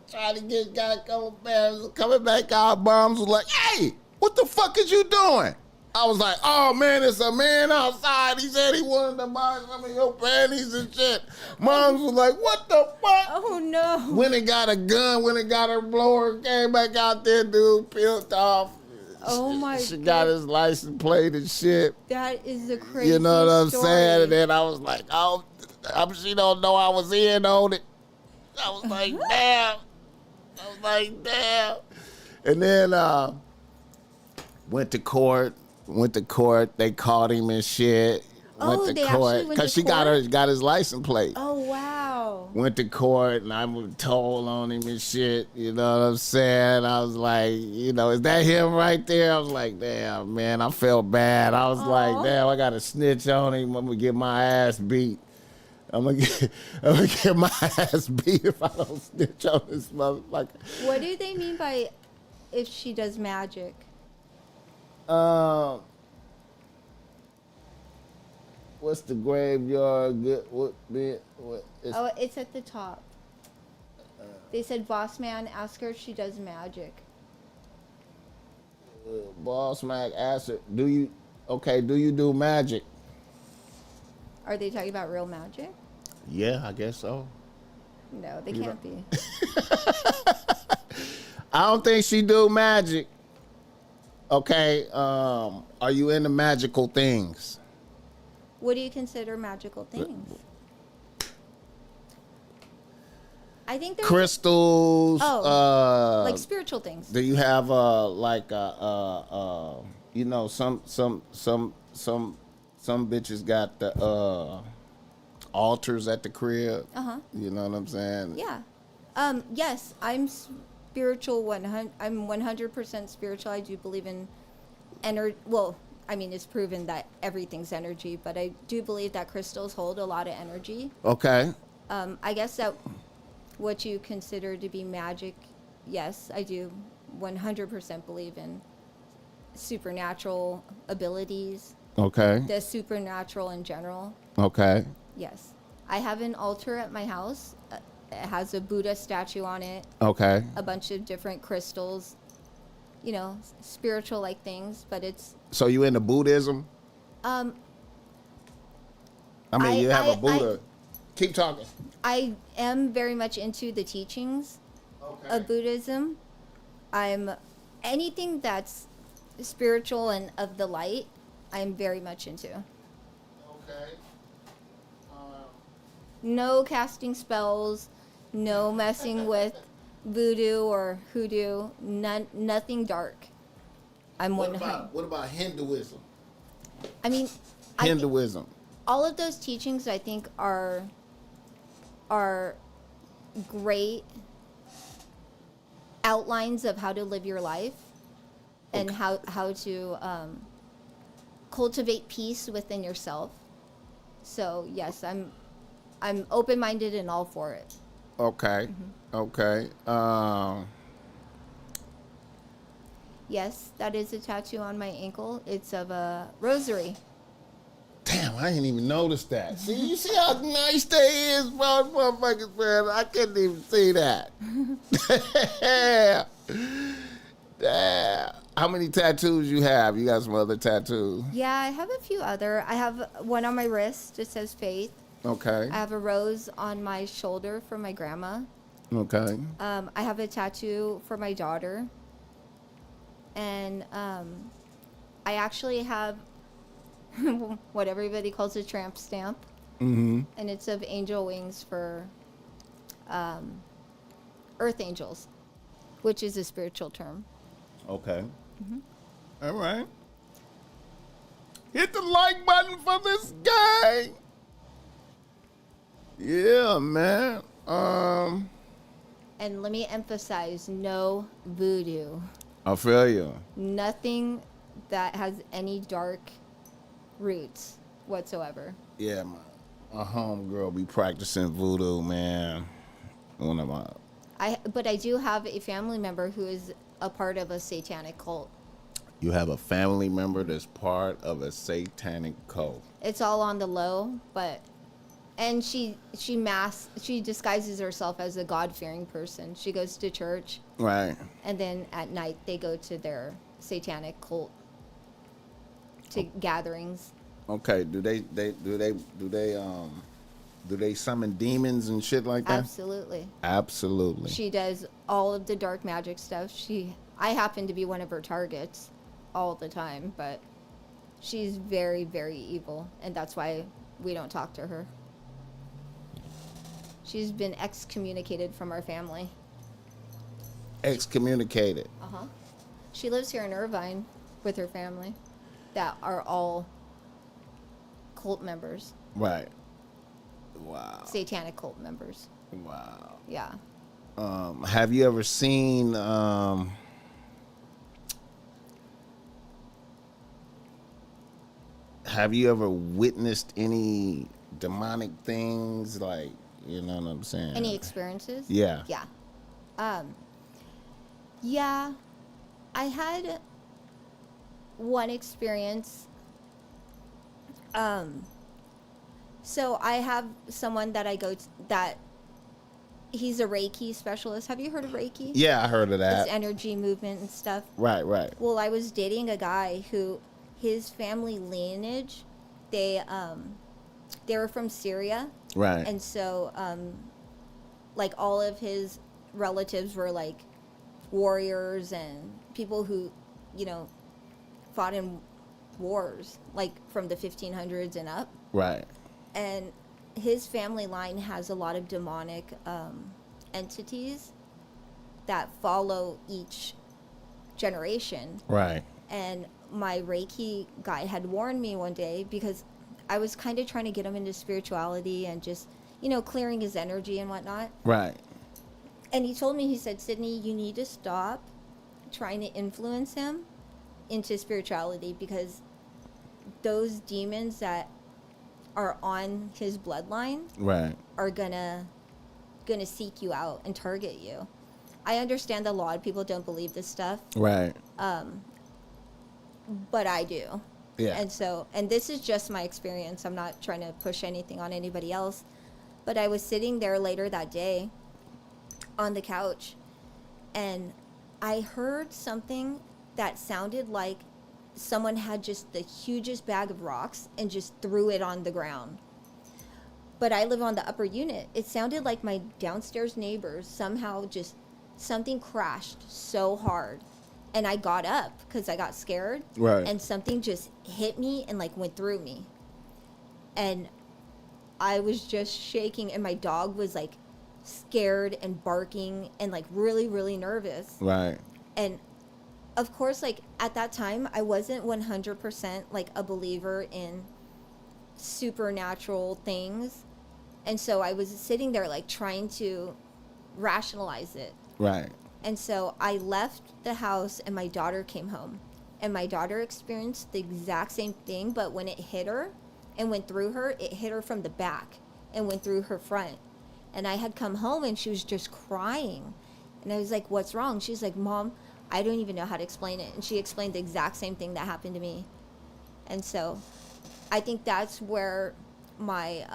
Trying to got a couple pairs. Coming back out, moms was like, hey, what the fuck is you doing? I was like, oh, man, it's a man outside. He said he wanted to buy some of your panties and shit. Moms was like, what the fuck? Oh, no. Went and got a gun, went and got her blower, came back out there, dude, peeled off. Oh, my God. She got his license plate and shit. That is the crazy You know what I'm story. saying? And then I was like, oh, she don't know I was in on it. I was like, damn. And then went to court. They caught him and shit. Oh, went to they court actually went because to she court? got his license plate. Oh, wow. Went to court and I was told on him and shit. You know what I'm saying? I was like, is that him right there? I was like, damn, man, I felt bad. I was like, damn, I got to snitch on him. I'm gonna get my ass beat. I'm gonna get my ass beat if I don't snitch on this motherfucker. What do they mean by if she does magic? What's the graveyard? It's at the top. They said, boss man, ask her if she does magic. BossMack asked her, do you do magic? Are they talking about real magic? Yeah, I guess so. No, they can't be. I don't think she do magic. Okay, are you into magical things? What do you consider magical things? I think there's crystals. like spiritual things. Do you have some bitches got the altars at the crib. You know what I'm saying? Yeah. Yes, I'm spiritual. I'm 100% spiritual. I do believe in energy. Well, I mean, it's proven that everything's energy, but I do believe that crystals hold a lot of energy. Okay. I guess that what you consider to be magic, yes, I do 100% believe in supernatural abilities. Okay. The supernatural in general. Okay. Yes. I have an altar at my house. It has a Buddha statue on it. Okay. A bunch of different crystals. Spiritual like things, but it's... So you into Buddhism? You have a Buddha. Keep talking. I am very much into the teachings of Buddhism. I'm anything that's spiritual and of the light, I'm very much into. Okay. No casting spells, no messing with voodoo or hoodoo, nothing dark. What about Hinduism? I mean, Hinduism. all of those teachings I think are great outlines of how to live your life and how to cultivate peace within yourself. So yes, I'm open-minded and all for it. Okay. Okay. Yes, that is a tattoo on my ankle. It's of a rosary. Damn, I didn't even notice that. See, you see how nice they is, motherfuckers, man. I couldn't even see that. Damn. How many tattoos you have? You got some other tattoos? Yeah, I have a few other. I have one on my wrist. It says faith. Okay. I have a rose on my shoulder for my grandma. Okay. I have a tattoo for my daughter. And I actually have what everybody calls a tramp stamp. Mm-hmm. And it's of angel wings for earth angels, which is a spiritual term. Okay. All right. Hit the like button for this guy. Yeah, man. And And let me emphasize, no voodoo. I feel you. Nothing that has any dark roots whatsoever. Yeah, my homegirl be practicing voodoo, man. One of my. But I do have a family member who is a part of a satanic cult. You have a family member that's part of a satanic cult. It's all on the low, but and she disguises herself as a God-fearing person. She goes to church, Right. and then at night they go to their satanic cult gatherings. Okay. Do they summon demons and shit like that? Absolutely. Absolutely. She does all of the dark magic stuff. I happen to be one of her targets all the time, but she's very, very evil, and that's why we don't talk to her. She's been excommunicated from our family. Excommunicated. Uh-huh. She lives here in Irvine with her family that are all cult members. Right. Wow. Satanic cult members. Wow. Yeah. Have you ever seen have you ever witnessed any demonic things, like, you know what I'm saying? Any experiences? Yeah. Yeah. Yeah. I had one experience. So I have someone that I go to that he's a Reiki specialist. Have you heard of Reiki? Yeah, I heard of that. It's energy movement and stuff. Right, right. Well, I was dating a guy who his family lineage, they were from Syria. Right. And so like all of his relatives were like warriors and people who, you know, fought in wars like from the 1500s and up. Right. And his family line has a lot of demonic entities that follow each generation. Right. And my Reiki guy had warned me one day because I was kind of trying to get him into spirituality and just, you know, clearing his energy and whatnot. Right. And he told me, he said, Sydney, you need to stop trying to influence him into spirituality because those demons that are on his bloodline Right. are gonna seek you out and target you. I understand that a lot of people don't believe this stuff, Right. but I do. Yeah. And this is just my experience. I'm not trying to push anything on anybody else. But I was sitting there later that day on the couch, and I heard something that sounded like someone had just the hugest bag of rocks and just threw it on the ground. But I live on the upper unit. It sounded like my downstairs neighbors somehow just something crashed so hard. And I got up because I got scared. Right. And something just hit me and like went through me. And I was just shaking, and my dog was like scared and barking and like really, really nervous. Right. And of course, like at that time, I wasn't 100% like a believer in supernatural things. And so I was sitting there like trying to rationalize it. Right. And so I left the house and my daughter came home. And my daughter experienced the exact same thing, but when it hit her and went through her, it hit her from the back and went through her front. And I had come home and she was just crying. And I was like, what's wrong? She's like, Mom, I don't even know how to explain it. And she explained the exact same thing that happened to me. And so I think that's where my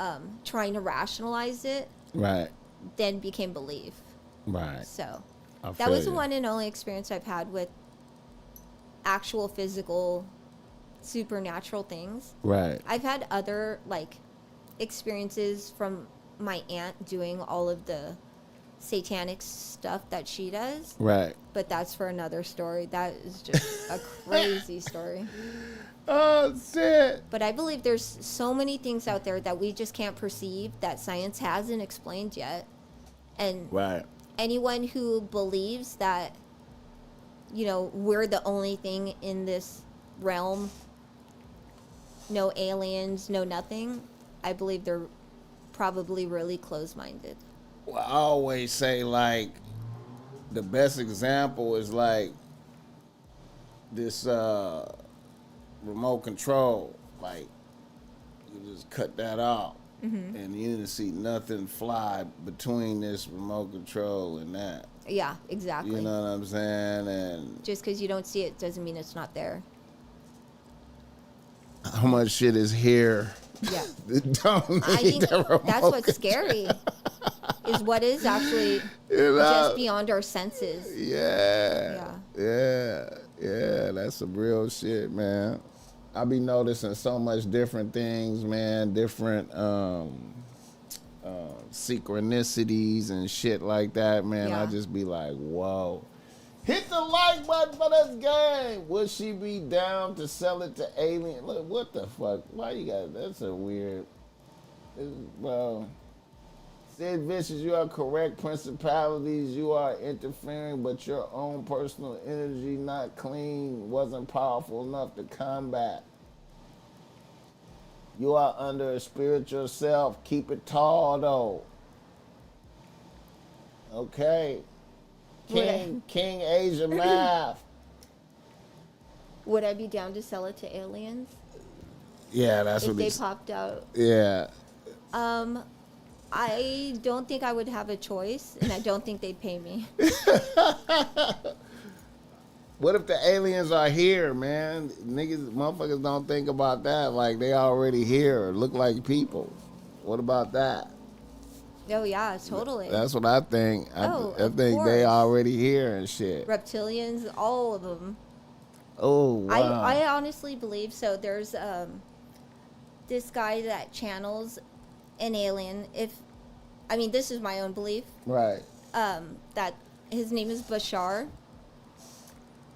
trying to rationalize it Right. then became belief. Right. So I that feel was the you. one and only experience I've had with actual physical supernatural things. Right. I've had other like experiences from my aunt doing all of the satanic stuff that she does, Right. but that's for another story. That is just a crazy story. Oh shit. But I believe there's so many things out there that we just can't perceive that science hasn't explained yet. And Right. anyone who believes that, you know, we're the only thing in this realm, no aliens, no nothing, I believe they're probably really close-minded. Well, I always say, like, the best example is like this remote control. Like you just cut that off, and you didn't see nothing fly between this remote control and that. Yeah, exactly. You know what I'm saying? And just because you don't see it doesn't mean it's not there. how much shit is here? Yeah. Don't need I think the remote that's what's control. scary. Is what is actually You know? just beyond our senses. Yeah. That's some real shit, man. I be noticing so much different things, man. Different synchronicities and shit like that, man. Yeah. I just be like, whoa. Hit the like button for this game. Would she be down to sell it to alien? Look, what the fuck? Why you got? That's a weird. Bro. Sid Vicious, you are correct. Principalities, you are interfering, but your own personal energy, not clean, wasn't powerful enough to combat. You are under a spiritual self. Keep it tall, though. Okay. King Asia Math. Would I be down to sell it to aliens Yeah, that's if what they popped out? Yeah. I don't think I would have a choice, and I don't think they'd pay me. What if the aliens are here, man? Motherfuckers don't think about that. Like, they already here, look like people. What about that? Oh, yeah, totally. That's what I think. I of think course. they already here and shit. Reptilians, all of them. Oh, wow. I honestly believe so. There's this guy that channels an alien. This is my own belief. Right. That his name is Bashar.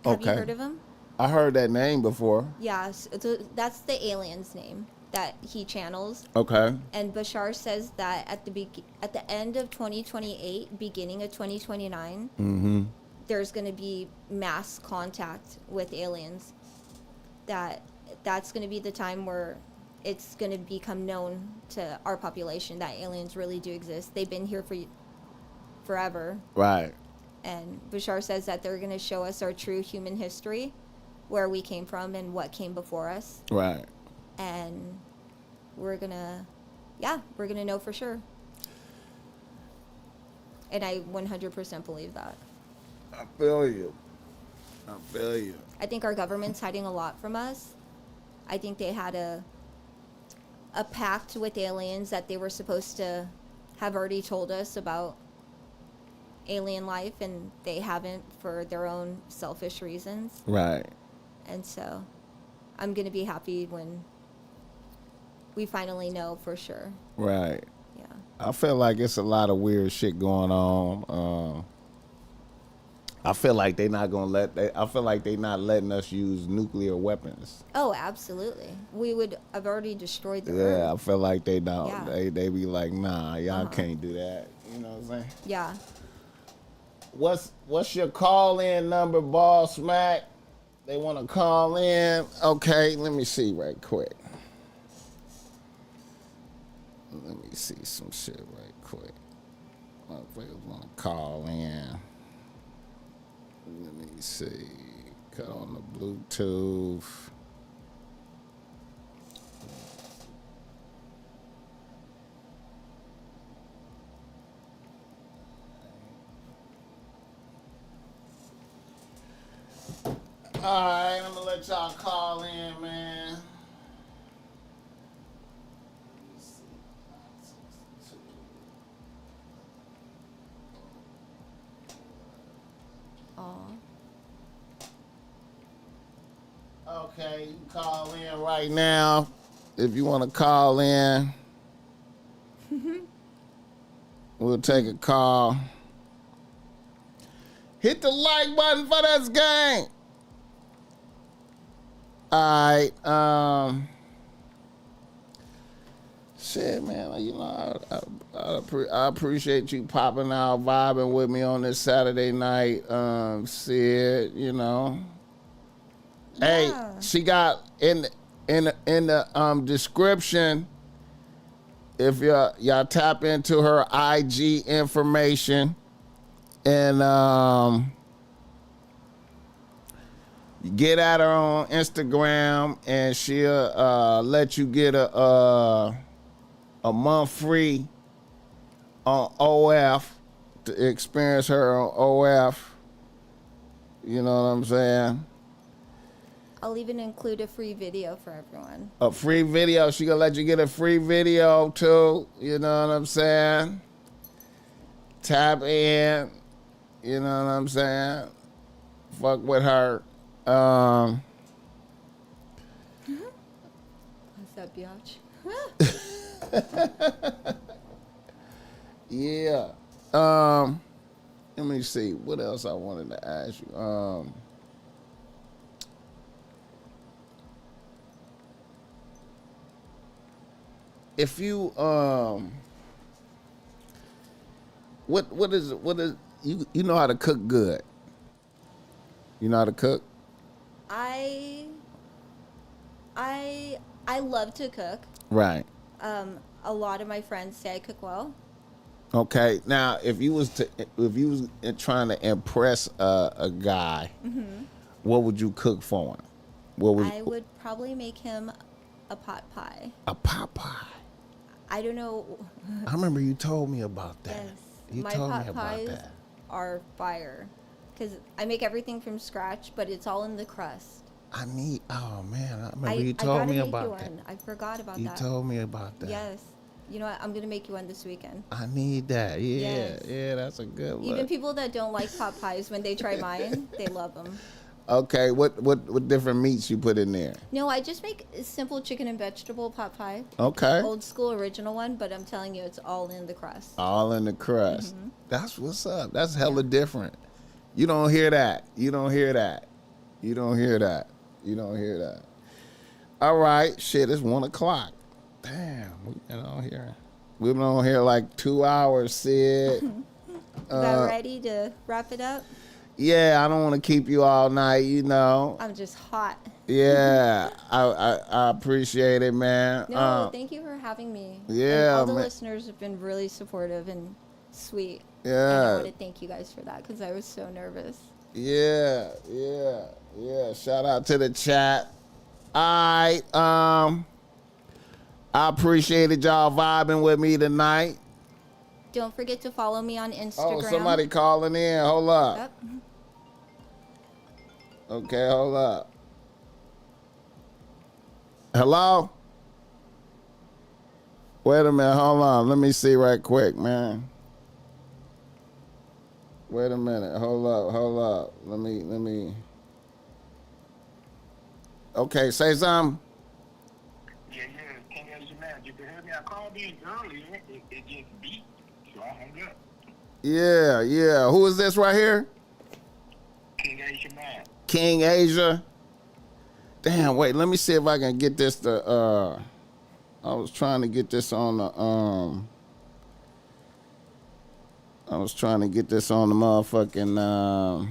Have you heard of him? I heard that name before. Yeah, so that's the alien's name that he channels. Okay. And Bashar says that at the end of 2028, beginning of 2029, there's going to be mass contact with aliens. That's going to be the time where it's going to become known to our population that aliens really do exist. They've been here for forever. Right. And Bashar says that they're going to show us our true human history, where we came from and what came before us. Right. And we're going to know for sure. And I 100% believe that. I feel you. I think our government's hiding a lot from us. I think they had a pact with aliens that they were supposed to have already told us about alien life, and they haven't for their own selfish reasons. Right. And so I'm going to be happy when we finally know for sure. Right. Yeah. I feel like it's a lot of weird shit going on. I feel like they're not letting us use nuclear weapons. Oh, absolutely. We would have already destroyed the Yeah, Earth. I feel like they don't. Yeah. They be like, nah, y'all can't do that. You know what I'm saying? Yeah. What's your call-in number, BossMack? They want to call in. Okay, let me see right quick. Let me see some shit right quick. Motherfuckers want to call in. Let me see. Cut on the Bluetooth. Alright, I'm gonna let y'all call in, man. Aw. Okay, you can call in right now if you want to call in. We'll take a call. Hit the like button for this game. All right. Shit, man. You know, I appreciate you popping out, vibing with me on this Saturday night. Sid, you know. Yeah. Hey, she got in the description. If y'all tap into her IG information, and get at her on Instagram, and she'll let you get a month free on OF to experience her on OF. You know what I'm saying? I'll even include a free video for everyone. A free video. She gonna let you get a free video too. You know what I'm saying? Tap in. You know what I'm saying? Fuck with her. What's up, biatch? Yeah. Let me see. What else I wanted to ask you? If you what is you know how to cook good? You know how to cook? I love to cook. Right. A lot of my friends say I cook well. Okay. Now, if you was trying to impress a guy, what would you cook for him? I would probably make him a pot pie. A pot pie. I don't know. I remember you told me about that. Yes. You My told me pot about pies that. are fire. Because I make everything from scratch, but it's all in the crust. Oh man, I remember you told me about that. I forgot about that. You told me about that. Yes. You know what? I'm going to make you one this weekend. I need that. Yeah. Yes. Yeah, that's a good one. Even people that don't like pot pies, when they try mine, they love them. Okay, what different meats you put in there? No, I just make a simple chicken and vegetable pot pie. Okay. Old school original one, but I'm telling you, it's all in the crust. All in the crust. That's what's up. That's hella different. You don't hear that. You don't hear that. You don't hear that. You don't hear that. All right, shit, it's 1 o'clock. Damn, we've been on here. We've been on here like 2 hours, Sid. About ready to wrap it up? Yeah, I don't want to keep you all night, you know. I'm just hot. Yeah, I appreciate it, man. No, thank you for having me. Yeah, and all the man. listeners have been really supportive and sweet. Yeah. And I want to thank you guys for that because I was so nervous. Yeah. Shout out to the chat. All right, I appreciated y'all vibing with me tonight. Don't forget to follow me on Instagram. Oh, somebody calling in. Hold up. Yep. Okay, hold up. Hello? Wait a minute, hold on. Let me see right quick, man. Wait a minute. Hold up. Let me. Okay, say something. Yeah. King Asian man, you can hear me? I called in earlier. It just beat, so I hung up. Yeah. Who is this right here? King Asian man. King Asia. Damn, wait, let me see if I can get this to I was trying to get this on the motherfucking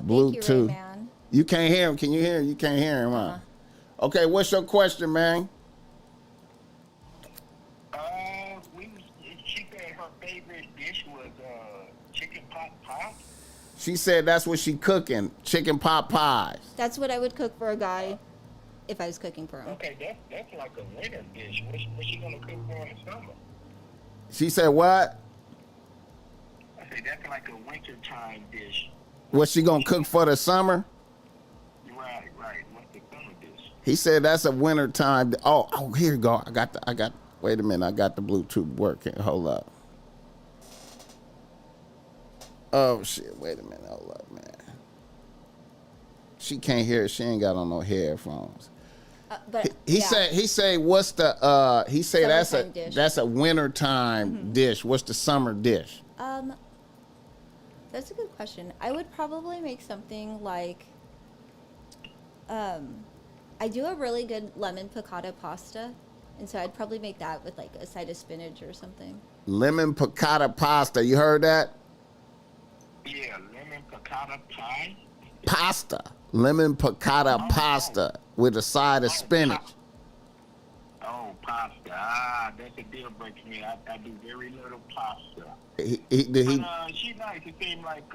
Bluetooth. Thank you, Rayman. You can't hear him. Can you hear him? You can't hear him, huh? Okay, what's your question, man? She said her favorite dish was chicken pot pie. She said that's what she cooking, chicken pot pies. That's what I would cook for a guy if I was cooking for him. Okay, that's like a winter dish. What's she gonna cook for in the summer? She said what? I said that's like a wintertime dish. What she gonna cook for the summer? Right. What's the summer dish? He said that's a wintertime. Oh, here you go. I got. Wait a minute. I got the Bluetooth working. Hold up. Oh shit! Wait a minute. Hold up, man. She can't hear it. She ain't got on no headphones. But He say what's the he say Summertime dish. that's a wintertime dish. What's the summer dish? That's a good question. I would probably make something like I do a really good lemon piccata pasta, and so I'd probably make that with like a side of spinach or something. Lemon piccata pasta. You heard that? Yeah, lemon piccata pie. Pasta. Lemon piccata pasta with a side of spinach. Oh, pasta. pasta. That's a deal breaker for me. I do very little pasta. Did he? But she's nice. It seems like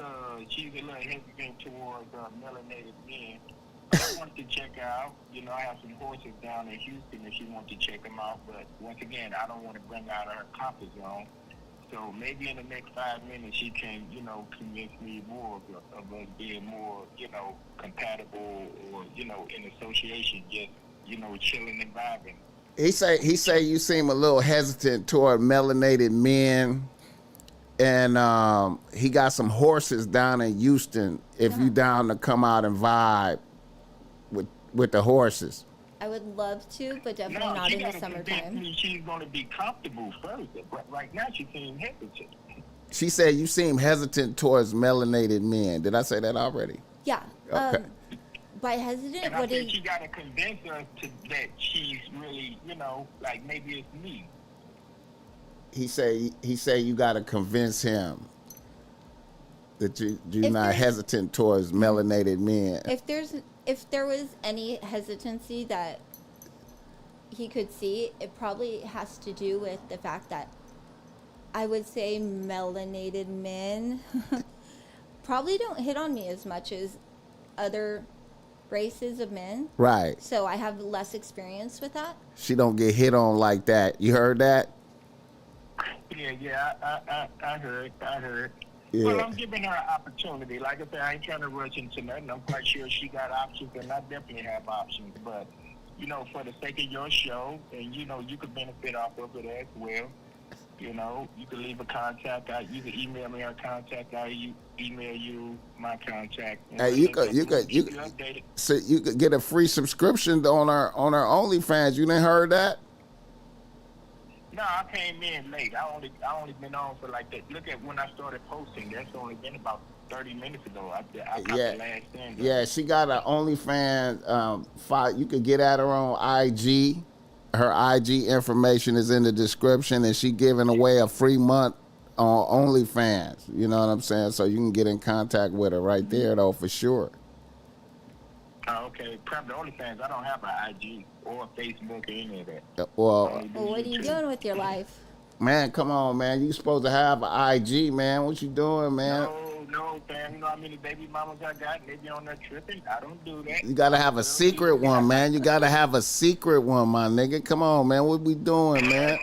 she's a little hesitant towards melanated men. But I wanted to check her out. You know, I have some horses down in Houston, and she wanted to check them out. But once again, I don't want to bring her out of her comfort zone. So maybe in the next 5 minutes, she can, you know, convince me more of us being more, you know, compatible or, you know, in association, just, you know, chilling and vibing. He say you seem a little hesitant toward melanated men, and he got some horses down in Houston. If you down to come out and vibe with the horses. I would love to, but definitely not in the summertime. Me she's going to be comfortable first. But right now, she seems hesitant. She said you seem hesitant towards melanated men. Did I say that already? Yeah. Okay. By hesitant, And I what think is... she got to convince us that she's really, you know, like maybe it's me. He say you got to convince him that you're not hesitant towards melanated men. If there was any hesitancy that he could see, it probably has to do with the fact that I would say melanated men probably don't hit on me as much as other races of men. Right. So I have less experience with that. She don't get hit on like that. You heard that? Yeah, I heard. Yeah. Well, I'm giving her an opportunity. Like I said, I ain't trying to rush into nothing. I'm quite sure she got options, and I definitely have options. But, you know, for the sake of your show, and, you know, you could benefit off of it as well. You know, you could leave a contact out. You could email me her contact out. You email you my contact. You could so you could get a free subscription on our OnlyFans. You didn't heard that? No, I came in late. I only been on for like that. Look at when I started posting. That's only been about 30 minutes ago. I got the last thing. Yeah, she got an OnlyFans. You could get at her on IG. Her IG information is in the description, and she giving away a free month on OnlyFans. You know what I'm saying? So you can get in contact with her right there, though, for sure. Oh, okay. Probably OnlyFans. I don't have an IG or Facebook or any of that. Well, what are you doing with your life? Man, come on, man. You supposed to have an IG, man. What you doing, man? No, fam. You know how many baby mamas I got? They be on there tripping. I don't do that. You gotta have a secret one, man. You gotta have a secret one, my nigga. Come on, man. What we doing, man?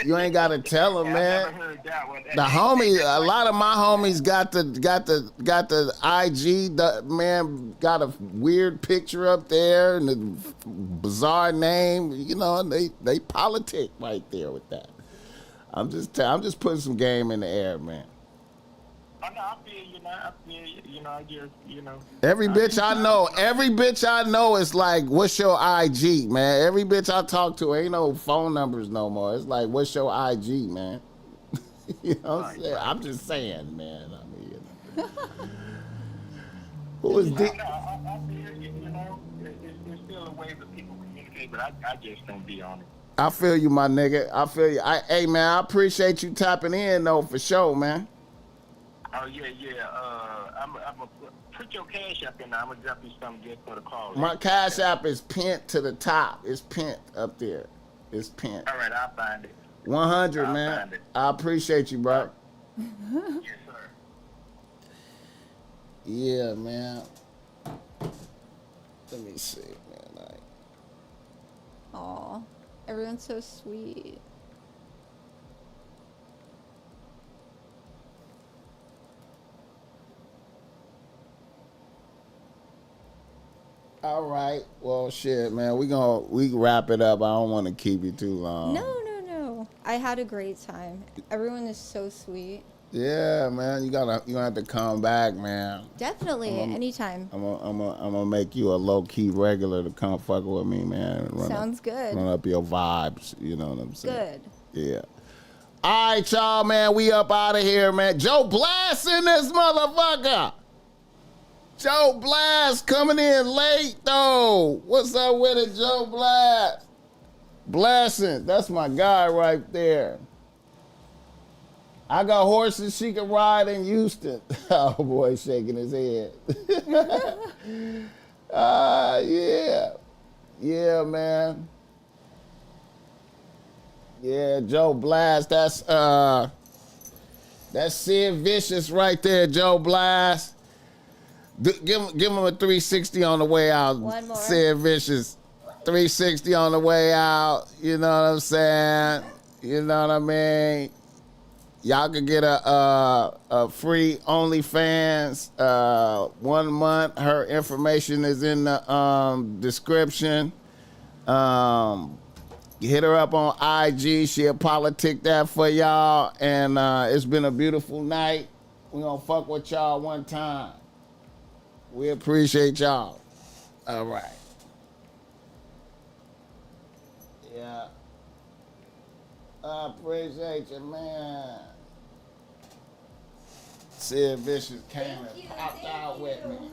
You ain't gotta tell them, man. I never heard that one. The homie, a lot of my homies got the IG. Man, got a weird picture up there and a bizarre name. You know, and they politic right there with that. I'm just putting some game in the air, man. I feel you, man. I feel you. You know, I just, you know. Every bitch I know is like, what's your IG, man? Every bitch I talk to ain't no phone numbers no more. It's like, what's your IG, man? You know what I'm saying? I'm just saying, man. I mean, who is I feel you, you know. There's still a way that people communicate, but I just don't be on it. I feel you, my nigga. I feel you. Hey, man, I appreciate you tapping in, though, for sure, man. Oh, yeah. I'm going to put your cash up in there. I'm going to drop you something just for the call. My cash app is pinned to the top. It's pinned up there. It's pinned. All right, I'll find it. 100, I'll man. find it. I appreciate you, bro. Yes, sir. Yeah, man. Let me see, man. Aw, everyone's so sweet. All right. Well, shit, man. We wrap it up. I don't want to keep you too long. No. I had a great time. Everyone is so sweet. Yeah, man. You gonna have to come back, man. Definitely, anytime. I'm gonna make you a low key regular to come fuck with me, man. Sounds good. Run up your vibes. You know what I'm saying? Good. Yeah. All right, y'all, man. We up out of here, man. Joe Blast in this motherfucker. Joe Blast coming in late, though. What's up with it, Joe Blast? Blessing. That's my guy right there. I got horses she can ride in Houston. Oh, boy, shaking his head. Yeah. Yeah, man. Yeah, Joe Blast. That's Sid Vicious right there, Joe Blast. Give him a 360 on the way out. One more. Sid Vicious. 360 on the way out. You know what I'm saying? You know what I mean? Y'all could get a free OnlyFans 1 month. Her information is in the description. Hit her up on IG. She'll politic that for y'all. And it's been a beautiful night. We gonna fuck with y'all one time. We appreciate y'all. All right. Yeah. I appreciate you, man. Sid Vicious came and popped out with me.